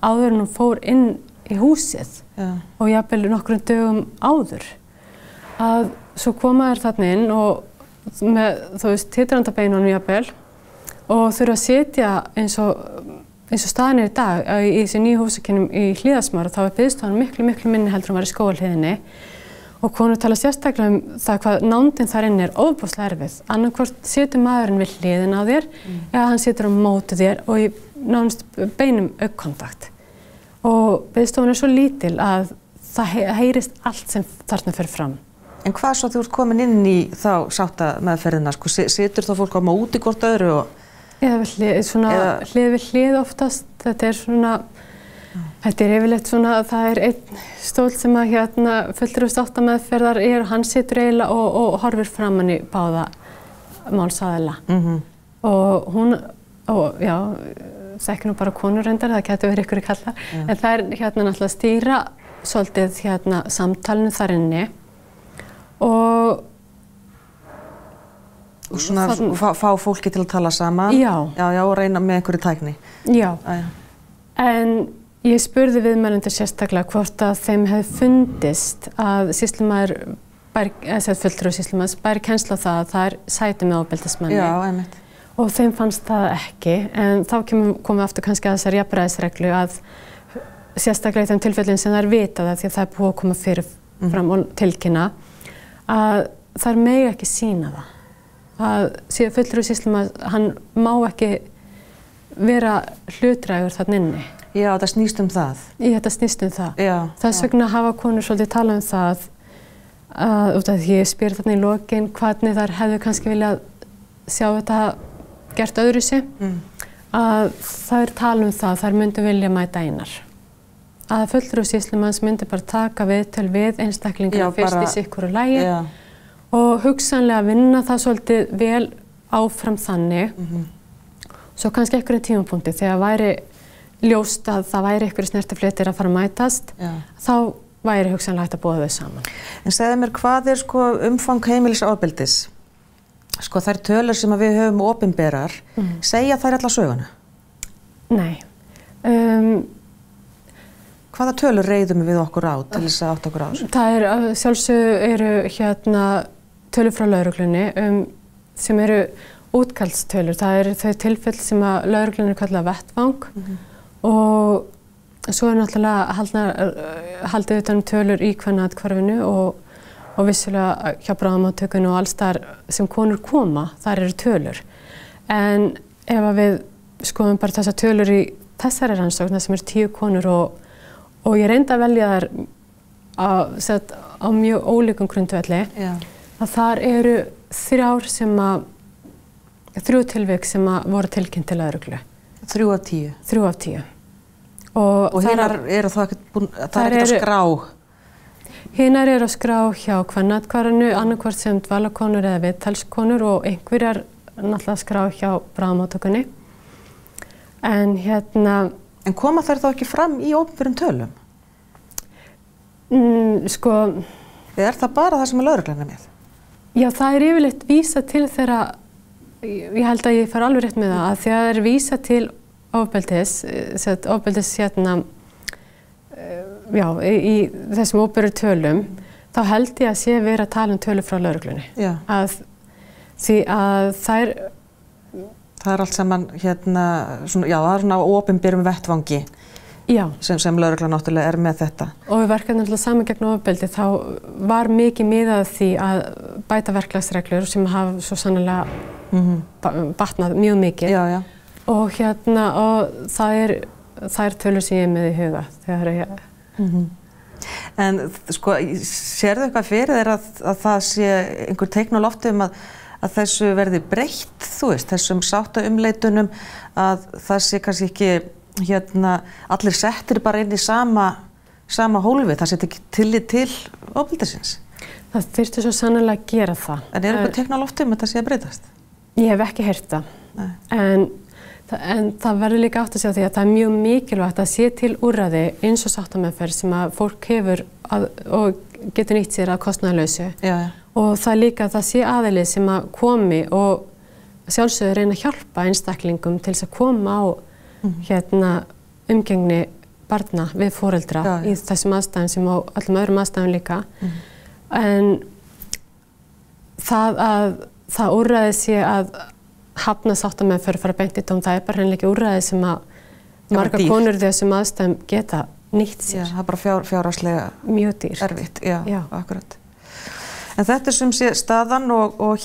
áður en hún fór inn í húsið og jafnvel nokkrum dögum áður. Að svo koma þær þarna inn og með titrandabeinunum jafnvel og þurfa að sitja eins og staðan í dag í þessu nýju húsakynnum í Hlíðasmára þá biðstofan miklu minni heldur var í Skógarhlíðinni og konur tala sérstaklega það hvað nándin þar inni ofboðslega erfið. Annarkvort situr maðurinn við hliðina á þér eða hann situr á móti þér og í nánast beinum augnkontakt. Og biðstofan svo lítil að það heyrist allt sem þarna fyrir fram. En hvað svo þú ert komin inn í þá sáttameðferðina? Sko, situr þá fólk á móti hvort öðru og hlið við hlið oftast. Þetta yfirleitt svona að það einn stól sem að fulltrúi sáttameðferðar og hann situr eiginlega og horfir framan í báða málsaðila. Og hún, það ekki nú bara konur reyndar, það getur verið ykkur í kalla, en það náttúrulega stýra svolítið samtalinu þar inni og svona fá fólki til að tala saman og reyna með einhverju tækni. Já. En ég spurði viðmælendur sérstaklega hvort að þeim hefði fundist að fulltrúi sýslumanns bæri kennslu á það að það sæti með ofbeldismanni. Já, einmitt. Og þeim fannst það ekki, en þá komum við aftur kannski að þessar jafnræðisreglu að sérstaklega í þeim tilfellin sem það vita það því að það búið að koma fyrir fram og tilkynna að þær mega ekki sýna það. Að fulltrúi sýslumanns, hann má ekki vera hlutdrægur þarna inni. Já, þetta snýst það. Þetta snýst það. Þess vegna hafa konur svolítið talað það út af því ég spyr þarna í lokin hvernig þær hefðu kannski viljað sjá þetta gert öðruvísi, að þær tala það, þær myndu vilja mæta einar. að fulltrúi sýslumanns myndi bara taka viðtöl við einstaklingana fyrst í sikkoru lagi og hugsanlega vinna það svolítið vel áfram þannig. Svo kannski einhverjum tímapunkti þegar væri ljóst að það væri einhverju snertifletir að fara að mætast, þá væri hugsanlega hægt að búa þau saman. En segðu mér, hvað er sko umfang heimilisofbeldis? Sko þær tölur sem við höfum opinberar, segja þær alla söguna? Nei. Hvaða tölur reiðum við okkur á til þess að átta okkur á þessu? Það er, sjálfsög eru tölur frá lögreglunni sem eru útkallstölur. Það eru þau tilfell sem að lögreglunni kallar vettvang og svo er náttúrulega haldið utan tölur í kvennaathvarfinu og vissulega hjá bráðamóttökunni og alls þar sem konur koma, þar eru tölur. En ef að við skoðum bara þessar tölur í þessari rannsókn, sem eru 10 konur og ég reyndi að velja þær á mjög ólíkum grundvelli, að þar eru 3 tilvik sem voru tilkynnt til lögreglu. 3 af 10? 3 af 10. Og hinar eru það ekkert á skrá? Hinar eru á skrá hjá kvennaathvarfinu, annarkvort sem dvalarkonur eða viðtalskonur og einhverjar náttúrulega skrá hjá bráðamóttökunni. En koma þær þá ekki fram í opinberum tölum? Eða er það bara það sem er lögreglan með? Já, það er yfirleitt vísað til þeirra, ég held að ég fara alveg rétt með það, að þegar það er vísað til ofbeldis í þessum opinberu tölum, þá held ég að sé verið að tala tölur frá lögreglunni. Því að þær... Það er allt saman það er svona opinberum vettvangi sem lögreglan náttúrulega er með þetta. Og við verkefnum náttúrulega saman gegn ofbeldi, þá var mikið miðað því að bæta verklagsreglur sem hafa svo sannarlega batnað mjög mikið. Og það er tölur sem ég er með í huga þegar ég... En sko, sérðu eitthvað fyrir þér að það sé einhver teikn á lofti að þessu verði breytt, þessum sáttaumleitunum, að það sé kannski ekki allir settir bara inn í sama hólfi, það setja ekki tillit til ofbeldisins? Það þyrfti svo sannarlega að gera það. En er eitthvað teikn á lofti að það sé að breytast? Ég hef ekki heyrt það. En það verður líka átt að segja því að það er mjög mikilvægt að sé til úrræði eins og sáttameðferð sem að fólk hefur og getur nýtt sér að kostnaðarlausu. Og það líka að það sé aðili sem að komi og sjálfsögur reyna að hjálpa einstaklingum til þess að koma á umgengni barna við foreldra í þessum aðstæðum sem á öllum öðrum aðstæðum líka. En það úrræði sé að hafna sáttameðferð fara beint í dóm, það er bara hreinlega ekki úrræði sem að margar konur þessum aðstæðum geta nýtt sér. Það er bara fjárhagslega mjög dýrt. Erfitt, akkurat. En þetta er sem sé staðan og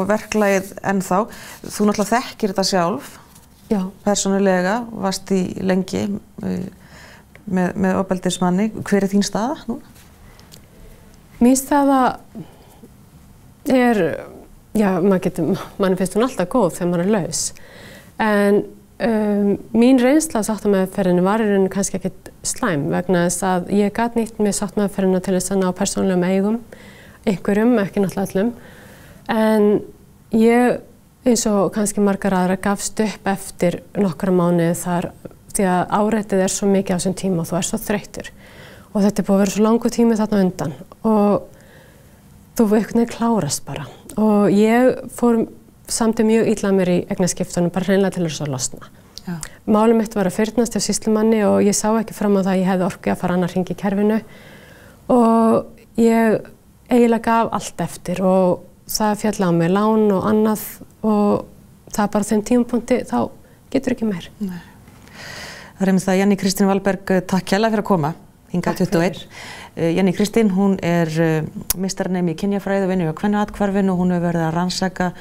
verklagið ennþá. Þú náttúrulega þekkir þetta sjálf, persónulega, varst í lengi með ofbeldismanni. Hver er þín staða núna? Mín staða er, manni finnst hún alltaf góð þegar maður er laus. En mín reynsla á sáttameðferðinni var í rauninni kannski ekkert slæm vegna þess að ég gat nýtt með sáttameðferðina til þess að ná persónulegum eigum, einhverjum, ekki náttúrulega öllum. En ég, eins og kannski margar aðra, gafst upp eftir nokkra mánuði þar því að áreitið er svo mikið á þessum tíma og þú er svo þreyttur. Og þetta er búið að vera svo langur tími þarna undan og þú einhvern veginn klárast bara. Og ég fór samtið mjög illa mér í eignaskiptunum, bara hreinlega til þess að losna. Málið mitt var að fyrnast hjá sýslumanni og ég sá ekki fram á það að ég hefði orku að fara annar hring í kerfinu. Og ég eiginlega gaf allt eftir og það féll á mig lán og annað og það bara þeim tímapunkti, þá getur ekki meir. Nei. Það er einmitt það, Jenny Kristín Valberg, takk kærlega fyrir að koma, hingað 21. Jenny Kristín, hún er meistarnemi í kynjafræði og vinnur hjá Kvennaathvarfinu og hún hefur verið að rannsaka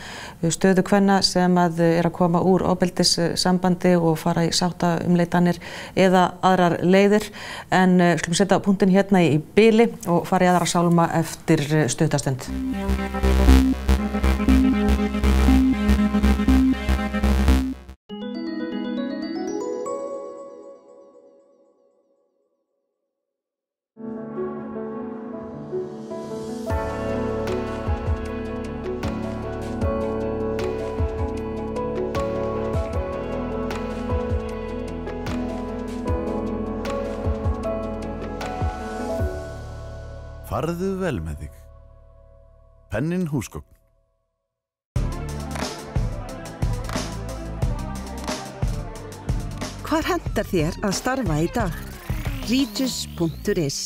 stöðu kvenna sem er að koma úr ofbeldissambandi og fara í sáttaumleitanir eða aðrar leiðir. En skulum setja punktinn hérna í bili og fara í aðra sálma eftir stuttastund. Farðu vel með þig. Pennin húsgögn. Hvar hentar þér að starfa í dag? Regis.is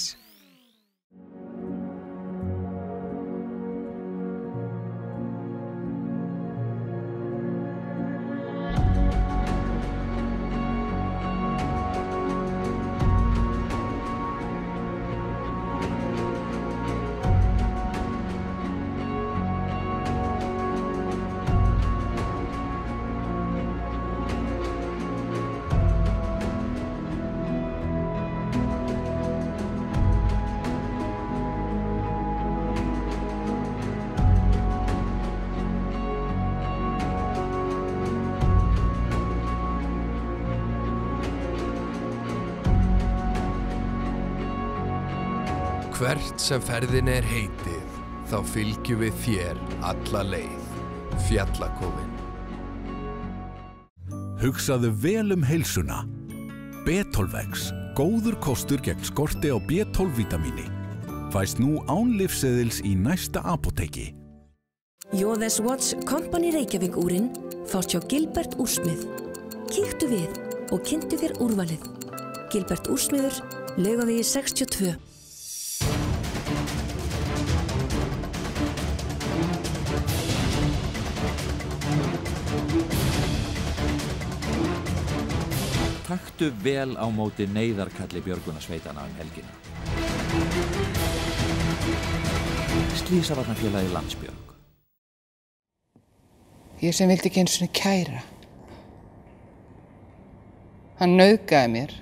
Hvert sem ferðin heitið, þá fylgjum við þér alla leið. Fjallakofinn. Hugsaðu vel heilsuna. B12X, góður kostur gegn skorti á B12-vítamíni. Fæst nú án lyfseðils í næsta apóteki. Jóðes Watch Company Reykjavík úrin fást hjá Gilbert Úrsmið. Kíktu við og kynntu þér úrvalið. Gilbert Úrsmiður, Laugavegi 62. Taktu vel á móti neyðarkalli björgunarsveitanna helgina. Slysavarnarfélagi Landsbjörg. Ég sem vildi ekki einu sinni kæra. Hann nauðgaði mér.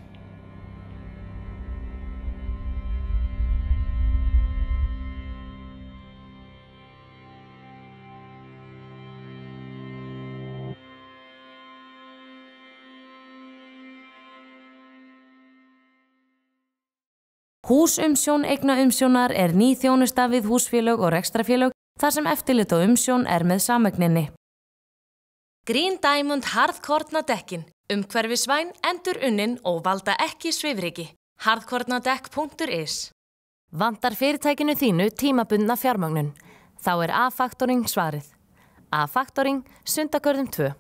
Húsumsjón eignaumsjónar ný þjónusta við húsfélög og rekstrarfélög þar sem eftirlit og umsjón með samegninni. Green Diamond harðkorna dekkin, umhverfisvæn, endurunnin og valda ekki svifryki. harðkornadekk.is. Vantar fyrirtækinu þínu tímabundna fjármögnun? Þá A-Factoring svarið. A-Factoring, Sundagörðum 2.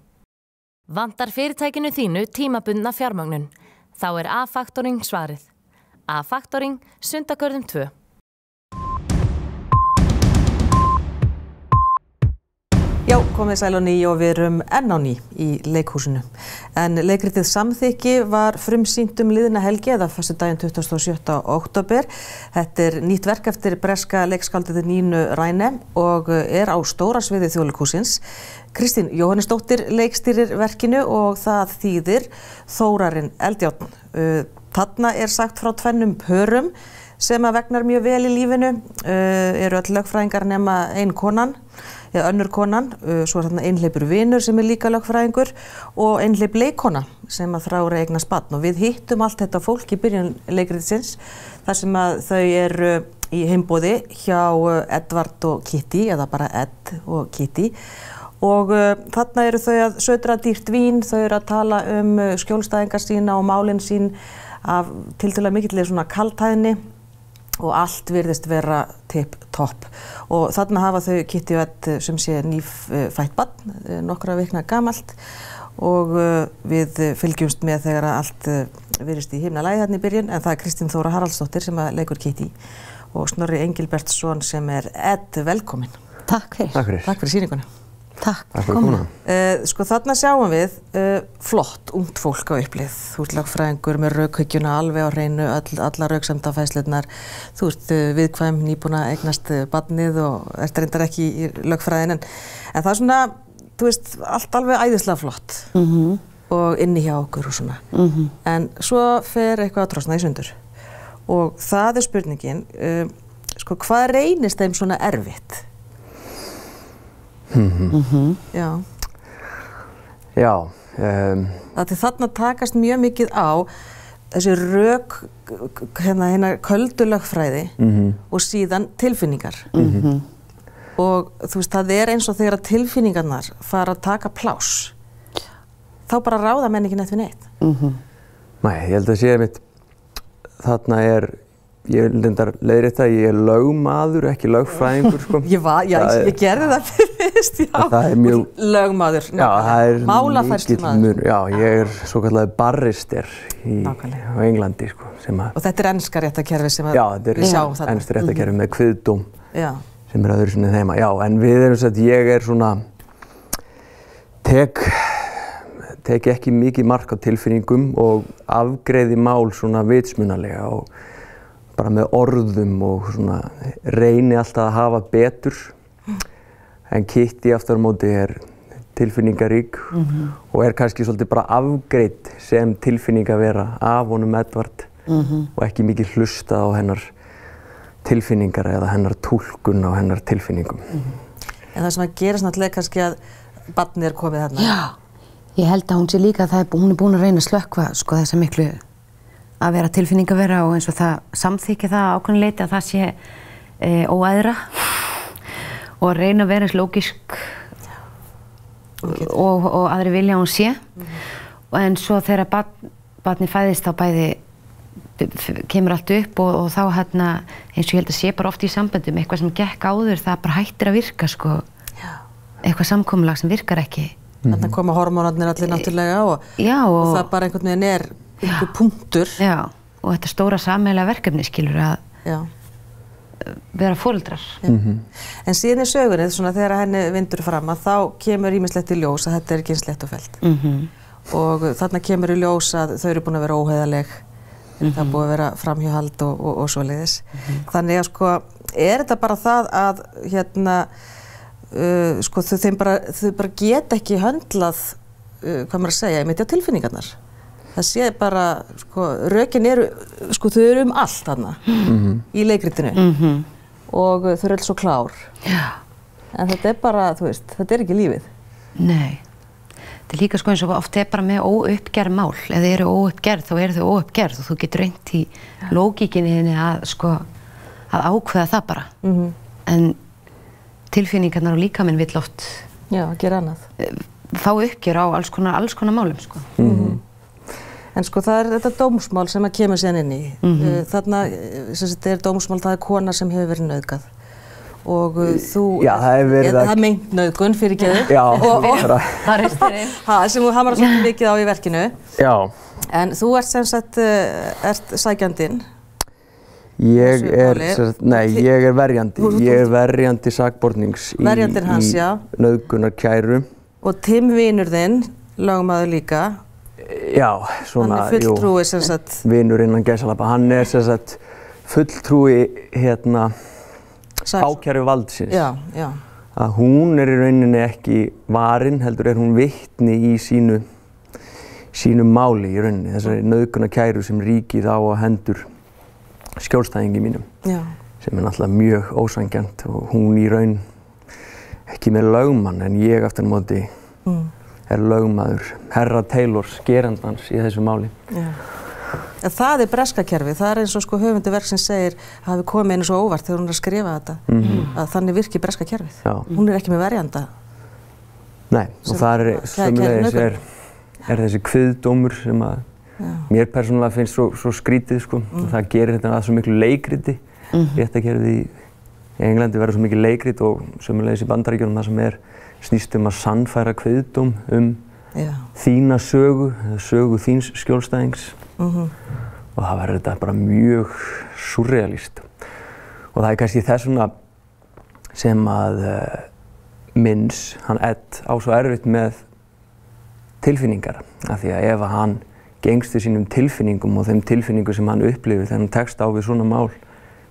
Vantar fyrirtækinu þínu tímabundna fjármögnun? Þá A-Factoring svarið. A-Factoring, Sundagörðum 2. Já, komið sæl á ný og við erum enn á ný í leikhúsinu. En leikritið Samþykki var frumsýnt liðna helgi eða föstudaginn 27. október. Þetta nýtt verk eftir breska leikskáldið Nínu Ræne og á stóra sviði Þjóðleikhússins. Kristín Jóhannesdóttir leikstýrir verkinu og það þýðir Þórarinn Eldjárn. Þarna sagt frá tvennum pörum sem vegnar mjög vel í lífinu, eru öll lögfræðingar nema ein konan, eða önnur konan, svo þarna einhleypur vinur sem líka lögfræðingur og einhleyp leikkona sem þráir að eignast barn. Og við hittum allt þetta fólk í byrjun leikritsins þar sem þau eru í heimboði hjá Edvard og Kitty, eða bara Ed og Kitty. Og þarna eru þau að södra dýrt vín, þau eru að tala skjólstæðingar sína og málin sín af tiltölulega mikilli svona kaldhæðni og allt virðist vera tipp-topp. Og þarna hafa þau Kitty og Ed sem sé nýfætt barn, nokkra vikna gamalt og við fylgjumst með þegar allt virðist í himnalagi þarna í byrjun, en það Kristín Þóra Haraldsdóttir sem leikur Kitty og Snorri Engilbertsson sem Ed. Velkomin. Takk fyrir. Takk fyrir sýninguna. Takk fyrir komuna. Sko þarna sjáum við flott, ungt fólk á upplið. Þú ert lögfræðingur með rökhyggjuna alveg á hreinu, allar röksemdafæslurnar. Þú ert viðkvæm, nýbúin að eignast barnið og ert reyndar ekki í lögfræðin. En það svona, þú veist, allt alveg æðislega flott. Og inni hjá okkur og svona. En svo fer eitthvað að trosna í sundur. Og það spurningin, sko hvað reynist þeim svona erfitt? Já. Þarna takast mjög mikið á þessi rök, köldu lögfræði og síðan tilfinningar. Og þú veist, það eins og þegar tilfinningarnar fara að taka pláss, þá bara ráða menn ekki neitt við neitt. Nei, ég held að sé mitt, þarna ég lindar leiðir þetta, ég lögmaður, ekki lögfræðingur, sko. Ég gerði það fyrst, já. Það er mjög... Lögmaður, já, það er málafærslumaður. Já, ég er svo kallar barrister á Englandi, sko. Og þetta er enska réttakerfi sem já, þetta er enska réttakerfi með kviðdóm sem er öðru sinni þeima. Já, en við erum svo að ég er svona, tek ekki mikið mark á tilfinningum og afgreiði mál svona vitsmunalega og bara með orðum og svona reyni alltaf að hafa betur. En Kitty aftur á móti er tilfinningarík og er kannski svolítið bara afgreidd sem tilfinningavera af honum Edvard og ekki mikið hlusta á hennar tilfinningar eða hennar túlkun á hennar tilfinningum. En það sem að gerist náttúrulega kannski að barnið komið þarna. Já, ég held að hún sé líka að hún er búin að reyna að slökkva sko þessa miklu að vera tilfinningavera og eins og það samþykja það ákveðnu leyti að það sé óæðra og að reyna að vera eins lógísk og aðri vilja að hún sé. En svo þegar barnið fæðist þá bæði kemur allt upp og þá hérna eins og ég held að sé bara oft í samböndum eitthvað sem gekk áður það bara hættir að virka sko. Eitthvað samkomulag sem virkar ekki. Þannig koma hormónarnir allir náttúrulega og það bara einhvern veginn er einhver punktur. Já, og þetta stóra sameiginlega verkefni skilur að vera foreldrar. En síðan í sögunni svona þegar henni vindur fram að þá kemur ýmislegt í ljós að þetta er ekki eins létt og fellt. Og þarna kemur í ljós að þau eru búin að vera óheiðarleg. Það búið að vera framhjáhald og svoleiðis. Þannig að sko, er þetta bara það að hérna, sko þau bara geta ekki höndlað, hvað maður að segja, einmitt á tilfinningarnar. Það sé bara, sko, rökin eru, sko þau eru allt þarna í leikritinu og þau eru alls svo klár. En þetta er bara, þú veist, þetta er ekki lífið. Nei. Þetta er líka sko eins og oft er bara með óuppgerð mál. Ef þið eru óuppgerð, þá eru þau óuppgerð og þú getur reynt í lógíkinni þinni að sko, að ákveða það bara. En tilfinningarnar og líkaminn vill oft gera annað. Fá uppgjör á alls konar málum sko. En sko það er þetta dómsmál sem að kemur síðan inn í. Þarna, sem þetta er dómsmál, það er kona sem hefur verið nauðgað. Og þú, það er meint nauðgun fyrir geðu. Já, það ristir inn. Sem þú hamrar svolítið mikið á í verkinu. Já. En þú ert sem sagt, sækjandinn. Ég er verjandi. Ég er verjandi sakbornings í nauðgunarkæru. Og Tim vinur þinn, lögmaður líka. Já, svona, hann er fulltrúi sem sagt. Vinur innan gæsalappa. Hann er sem sagt fulltrúi hérna ákæru valdsins. Að hún er í rauninni ekki varin, heldur er hún vitni í sínu máli í rauninni. Þessari nauðgunarkæru sem ríkið á að hendur skjólstæðingi mínum. Sem er náttúrulega mjög ósanngjarnt og hún í raun ekki með lögmann en ég aftur á móti er lögmaður Herra Taylors gerandans í þessu máli. Það er breska kerfið, það er eins og sko höfundi verksins segir hafi komið einu svo óvart þegar hún er að skrifa þetta að þannig virkir breska kerfið. Hún er ekki með verjanda. Nei, og það er sömuleiðis er þessi kviðdómur sem að mér persónulega finnst svo skrítið sko. Það gerir þetta að svo miklu leikriti. Réttakerfið í Englandi verður svo mikið leikrit og sömuleiðis í Bandaríkjunum það sem snýst að sannfæra kviðdóm þína sögu, sögu þíns skjólstæðings. Og það verður þetta bara mjög surrealist. Og það er kannski þessuna sem að Minns, hann Ed, á svo erfitt með tilfinningar. Af því að ef hann gengst við sínum tilfinningum og þeim tilfinningum sem hann upplifir þegar hann tekst á við svona mál,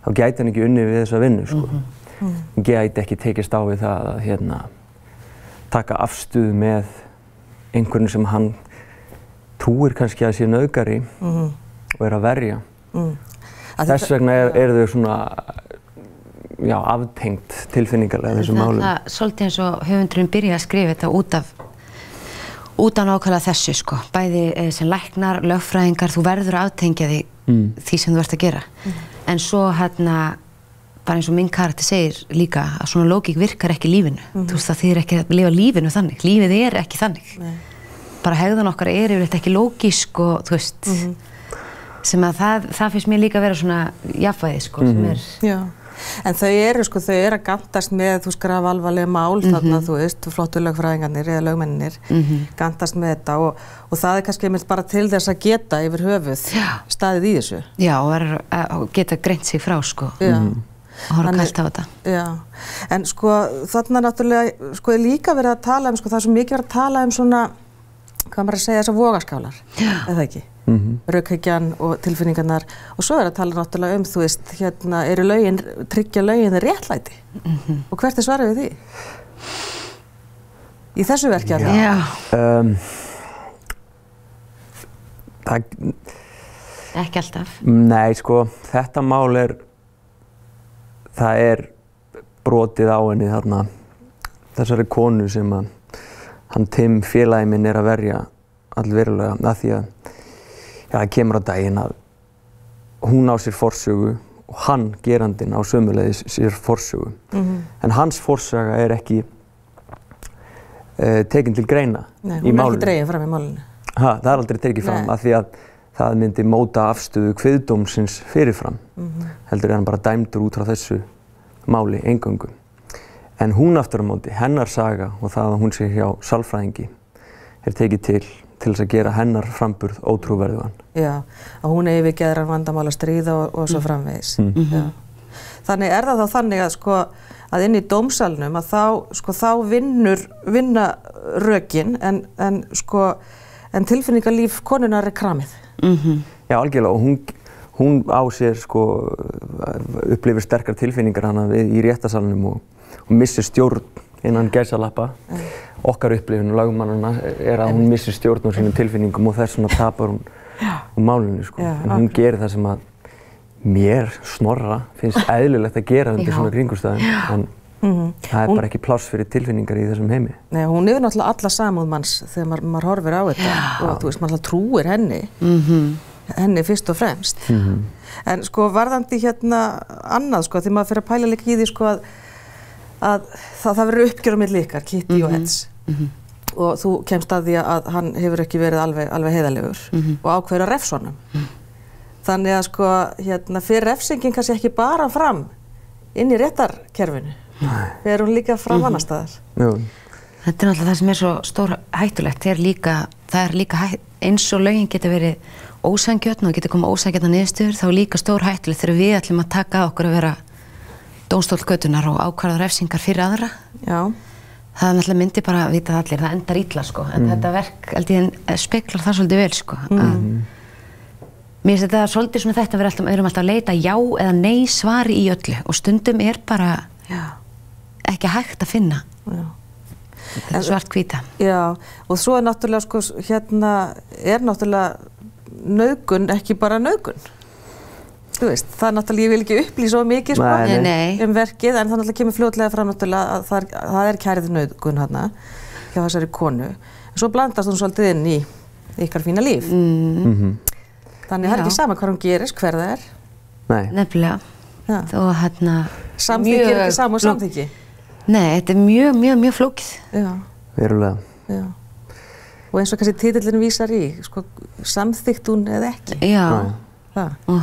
þá gæti hann ekki unnið við þessa vinnu, sko. Hann gæti ekki tekist á við það að taka afstöðu með einhvern sem hann trúir kannski að sé nauðgari og er að verja. Þess vegna eru þau svona aftengt tilfinningarlega þessum málum. Það er svolítið eins og höfundurinn byrjaði að skrifa þetta út af nákvæmlega þessu sko. Bæði sem læknar, lögfræðingar, þú verður að aftengja því sem þú ert að gera. En svo bara eins og minn karakter segir líka að svona lógík virkar ekki í lífinu. Þú veist það þýðir ekki að lifa lífinu þannig. Lífið er ekki þannig. Bara hegðun okkar er yfirleitt ekki lógísk og þú veist sem að það finnst mér líka að vera svona jafnvægi, sko, sem Já. En þau eru að gantast með, þú skraf alvarlega mál þarna, þú veist, flottu lögfræðingarnir eða lögmennir, gantast með þetta og það kannski einmitt bara til þess að geta yfir höfuð staðið í þessu. Já, og geta greint sig frá, sko. Já. Og horfa kalt á þetta. Já, en sko þarna náttúrulega, sko er líka verið að tala sko það er svo mikið verið að tala svona, hvað maður að segja, þessar vogaskálar, eða ekki? Rökhyggjan og tilfinningarnar og svo er að tala náttúrulega þú veist, eru lögin, tryggja lögin réttlæti og hvert svarið við því? Í þessu verki alveg? Já. Ekki alltaf. Nei, sko, þetta mál það brotið á henni þarna, þessari konu sem að hann Tim félagi minn að verja allverulega að því að það kemur á daginn að hún á sér forsögu og hann, gerandinn, á sömuleiðis sér forsögu. En hans forsaga ekki tekin til greina í málinu. Hún ekki dregin fram í málinu? Það aldrei tekið fram af því að það myndi móta afstöðu kviðdómsins fyrirfram. Heldur hann bara dæmdur út frá þessu máli eingöngu. En hún aftur á móti, hennar saga og það að hún sé hjá sálfræðingi tekið til þess að gera hennar framburð ótrúverðugan. Já, að hún eigi við geðran vandamál að stríða og svo framvegis. Þannig það þá þannig að sko að inn í dómsalnum að þá vinna rökin en tilfinningarlíf konunnar kramið. Já, algjörlega og hún á sér sko upplifir sterkar tilfinningar hana í réttarsalnum og missir stjórn innan gæsalappa. Okkar upplifun og lögmannanna að hún missir stjórn á sínum tilfinningum og þess vegna tapar hún úr málinu sko. En hún gerir það sem að mér, Snorra, finnst eðlilegt að gera undir svona kringumstæðum. En það bara ekki pláss fyrir tilfinningar í þessum heimi. Nei, hún náttúrulega alla samúð manns þegar maður horfir á þetta og þú veist, maður trúir henni fyrst og fremst. En sko varðandi annað sko, því maður fyrir að pæla líka í því sko að það verður uppgjör á milli ykkar, Kitty og Eds og þú kemst að því að hann hefur ekki verið alveg heiðarlegur og ákveður að refsa honum. Þannig að sko fyrir refsingin kannski ekki bara fram inn í réttarkerfinu, þegar hún líka fram annar staðar. Þetta náttúrulega það sem svo stór hættulegt, það er líka eins og lögin geta verið ósanngjörn og geta komið ósanngjarnar niðurstöður, þá líka stór hættulegt þegar við ætlum að taka að okkur að vera dómstól götunnar og ákvarða refsingar fyrir aðra. Já. Það náttúrulega myndi bara að vita allir, það endar illa sko, en þetta verk speglar það svolítið vel sko. Mér finnst þetta svolítið svona þetta við erum alltaf að leita já eða nei svari í öllu og stundum bara ekki hægt að finna. Þetta svart hvíta. Já, og svo náttúrulega sko náttúrulega nauðgun ekki bara nauðgun. Þú veist, það náttúrulega, ég vil ekki upplýsa mikið sko verkið, en það náttúrulega kemur fljótlega fram náttúrulega að það kærið nauðgun hérna hjá þessari konu. En svo blandast hún svolítið inn í ykkar fína líf. Þannig það ekki sama hvað hún gerist, hver það er. Nei. Nefnilega. Og samþykki ekki sama og samþykki? Nei, þetta er mjög flókið. Já. Verulega. Já. Og eins og kannski titillinn vísar í, sko, samþykkt hún eða ekki? Já. Og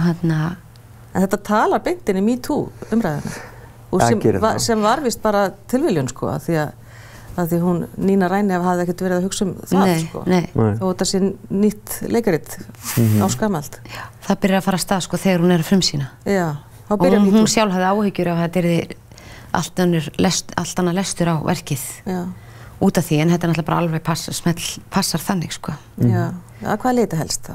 en þetta talar beintinni MeToo umræðina og sem var vist bara tilviljun sko að því hún Nína Ræni hafði ekkert verið að hugsa það sko og þetta sé nýtt leikaritt áskamalt. Það byrjar að fara af stað sko þegar hún að frumsýna. Já, þá byrjar MeToo. Og hún sjálf hafði áhyggjur af að þetta allt annað lestur á verkið út af því, en þetta náttúrulega bara alveg passar þannig sko. Já, hvað leita helst þá?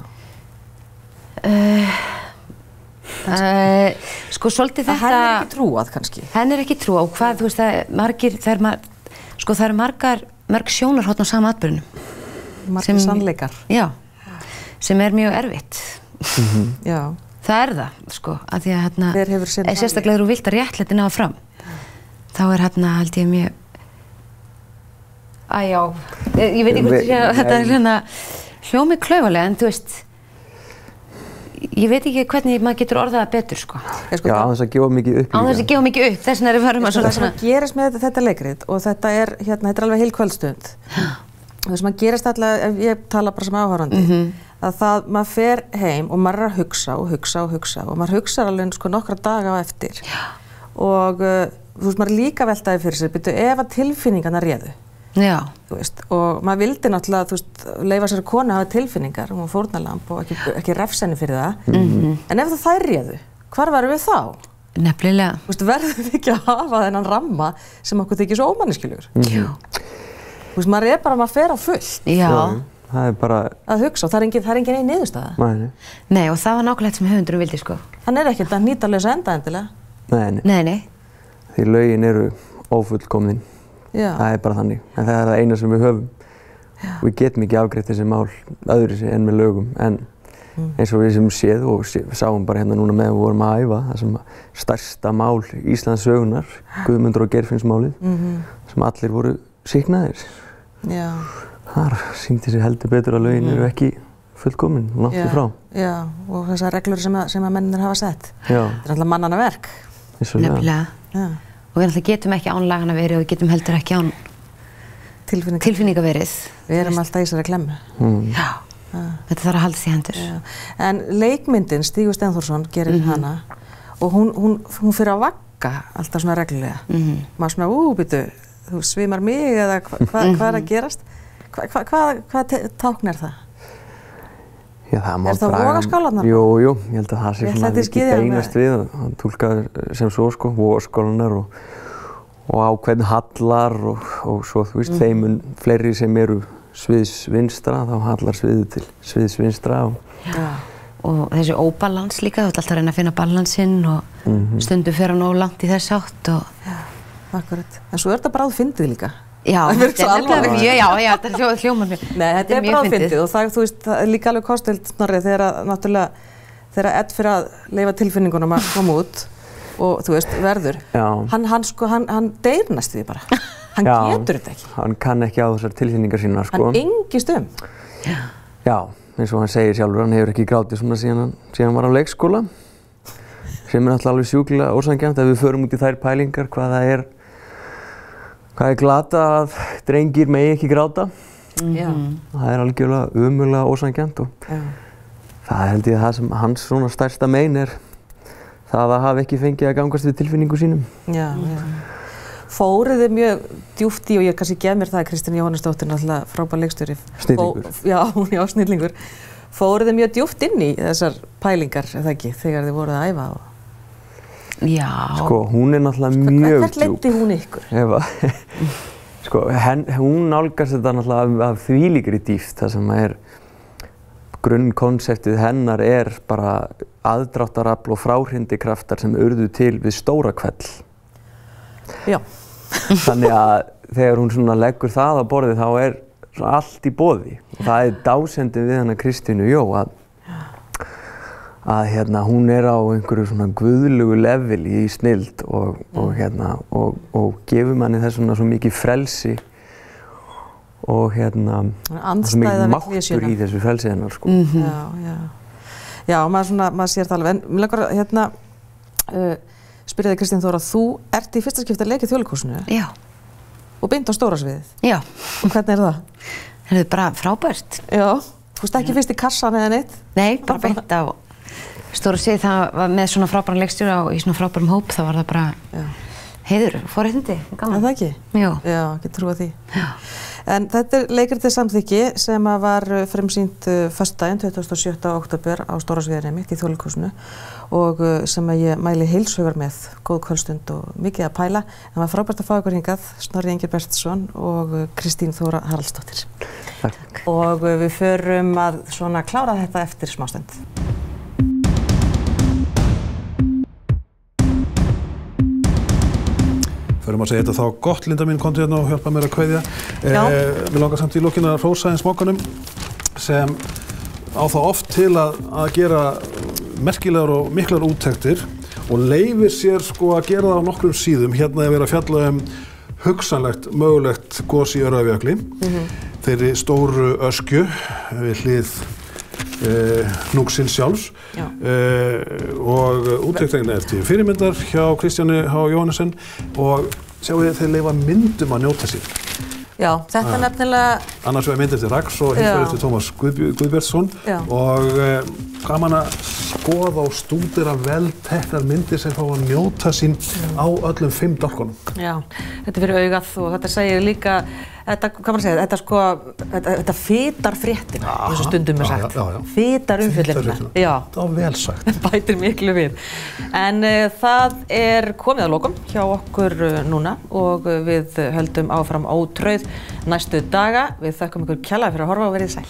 Sko svolítið þetta henn ekki trúað kannski henn ekki trúað og hvað þú veist það eru mörg sjónarhorn á sama atburðinum margir sannleikar sem mjög erfitt það það sko að því að sérstaklega þegar þú vilt að réttlæti ná fram þá held ég mjög ég veit ekki hvað þetta hljómið klaufalega en þú veist ég veit ekki hvernig maður getur orðað það betur sko. Já, á þess að gefa mikið upp. Á þess að gefa mikið upp, þess vegna við farum að svona. Það sem gerist með þetta leikrit og þetta er alveg heil kvöldstund. Það sem gerist alltaf, ef ég tala bara sem áhorfandi, að maður fer heim og maður að hugsa og maður hugsar alveg sko nokkra daga á eftir og þú veist, maður líka veltaði fyrir sér, byrju, ef að tilfinningarna réðu. Já. Þú veist, og maður vildi náttúrulega, þú veist, leyfa sér konu að hafa tilfinningar, hún var fórnarlamb og ekki refsa henni fyrir það. En ef það réðu, hvar varum við þá? Nefnilega. Þú veist, verðum við ekki að hafa þennan ramma sem okkur þykir svo ómanniskjulegur? Já. Þú veist, maður fer á fullt. Já. Það bara... Að hugsa og það er engin ein niðurstaða. Nei, og það var nákvæmlega sem höfundurum vildi, sko. Hann ekkert að hnýta lausa enda endilega. Nei. Því lögin eru ófullkomnin. Já. Það bara þannig. En það það eina sem við höfum. Já. Við getum ekki afgreitt þessi mál öðruvísi en með lögum. En eins og við sem séð og sáum bara hérna núna með við vorum að æfa það sem stærsta mál Íslands sögunar, Guðmundur og Geirfinnsmálið, sem allir voru sýknaðir. Já. Þar sýndi sér heldur betur að lögin eru ekki fullkomin, langt í frá. Já, og þessar reglur sem að mennir hafa sett. Já. Þetta er alltaf mannanna verk. Nefnilega. Já. Og við getum ekki án lagana verið og við getum heldur ekki án tilfinninga verið. Við erum alltaf í þessari klemmu. Já. Þetta þarf að halda því hendur. En leikmyndin, Stígur Steinþórsson gerir hana og hún fyrir að vagga alltaf svona reglulega. Maður svona, býtu, þú svimar mig eða hvað er að gerast? Hvað tákn er það? Já, það má draga... Er það vogaskálarnar? Jú, ég held að það sé svona ekki beinast við að túlka sem svo, sko, vogaskálarnar og ákveðin hallar og svo, þú veist, þeim fleiri sem eru sviðsvinstra, þá hallar sviðið til sviðsvinstra og þessi óbalans líka, þú ert alltaf að reyna að finna balansinn og stundum fer hann ólangt í þess átt og... Akkurat, en svo er þetta bráðfyndið líka. Já, þetta er hljómar mjög. Nei, þetta er bráðfyndið og það, þú veist, það er líka alveg kostild snorrið þegar Ed fyrir að leyfa tilfinningunum að koma út og þú veist, verður. Hann deyr næstu því bara. Hann getur þetta ekki. Hann kann ekki á þessar tilfinningar sínar, sko. Hann engist Já, eins og hann segir sjálfur, hann hefur ekki grátið svona síðan hann var á leikskóla. Sem er alltaf alveg sjúklega ósanngjarnt ef við förum út í þær pælingar, hvað er glata að drengir megi ekki gráta. Það er algjörlega ömurlega ósanngjarnt og það held ég að það sem hans svona stærsta mein er það að hafa ekki fengið að gangast við tilfinningu sínum. Já. Fóruð þið mjög djúpt í og ég kannski gef mér það að Kristín Jóhannesdóttir náttúrulega frábær leikstjóri. Snillingur. Já, snillingur. Fóruð þið mjög djúpt inn í þessar pælingar, eða ekki, þegar þið voruð að æfa? Já. Sko, hún er náttúrulega mjög djúp. Hvert leiddi hún ykkur? Sko, hún nálgast þetta náttúrulega af þvílíkri dýpt, það sem er grunnkonseptið hennar er bara aðdráttarafl og fráhrindikraftar sem urðu til við Stórakvell. Já. Þannig að þegar hún svona leggur það á borðið þá er allt í boði. Og það er dásendið við hana Kristínu Jó að hún er á einhverju svona guðlugu leveli í snilld og gefur manni þess svona svo mikið frelsi og svo mikið máttur í þessu frelsi hennar, sko. Já, maður sér það alveg. En mér langar að spyrja þig, Kristín Þóra, þú ert í fyrsta skipti að leika í Þjóðleikhúsinu. Já. Og beint á stóra sviðið. Já. Og hvernig er það? Það er bara frábært. Já. Þú veist ekki fyrst í kassan eða neitt? Nei, bara beint á stóra sviðið. Það var með svona frábæran leikstjóra og í svona frábærum hóp, þá var það bara heiður, forréttindi, gaman. Er það ekki? Já. Já, ekki trúa því. Já. En þetta er leikritið Samþykki sem var frumsýnt föstudaginn 27. október á Stóra sviðinu mitt í Þjóðleikhúsinu og sem ég mæli heilshugar með, góð kvöldstund og mikið að pæla. En var frábært að fá ykkur hingað, Snorri Engilbertsson og Kristín Þóra Haraldsdóttir. Takk. Og við förum að svona klára þetta eftir smástund. Förum að segja þetta þá gott, Linda mín, komdu hérna og hjálpa mér að kveðja. Mér langar samt í lokin að hrósa eins mókanum sem á það oft til að gera merkilegar og miklar úttektir og leyfir sér sko að gera það á nokkrum síðum. Hérna er verið að fjalla hugsanlegt, mögulegt gos í Öræfajökli, þeirri stóru öskju við hlið hnúksins sjálfs og úttektina eftir fyrirmyndar hjá Kristjáni H. Jóhannesen og sjáu þið þeir leyfa myndum að njóta sín. Já, þetta er nefnilega... Annars vegar mynd eftir Rax og hins vegar eftir Tómas Guðbjartsson og gaman að skoða og stúdera vel teknar myndir sem fá að njóta sín á öllum 5 dálkunum. Já, þetta er fyrir augað og þetta segir líka, þetta fitar fréttina, eins og stundum er sagt. Fitar umfjöllina. Það var vel sagt. Bætir miklu við. En það er komið að lokum hjá okkur núna og við höldum áfram ótrauð næstu daga. Við þökkum ykkur kærlega fyrir að horfa og verið sæl.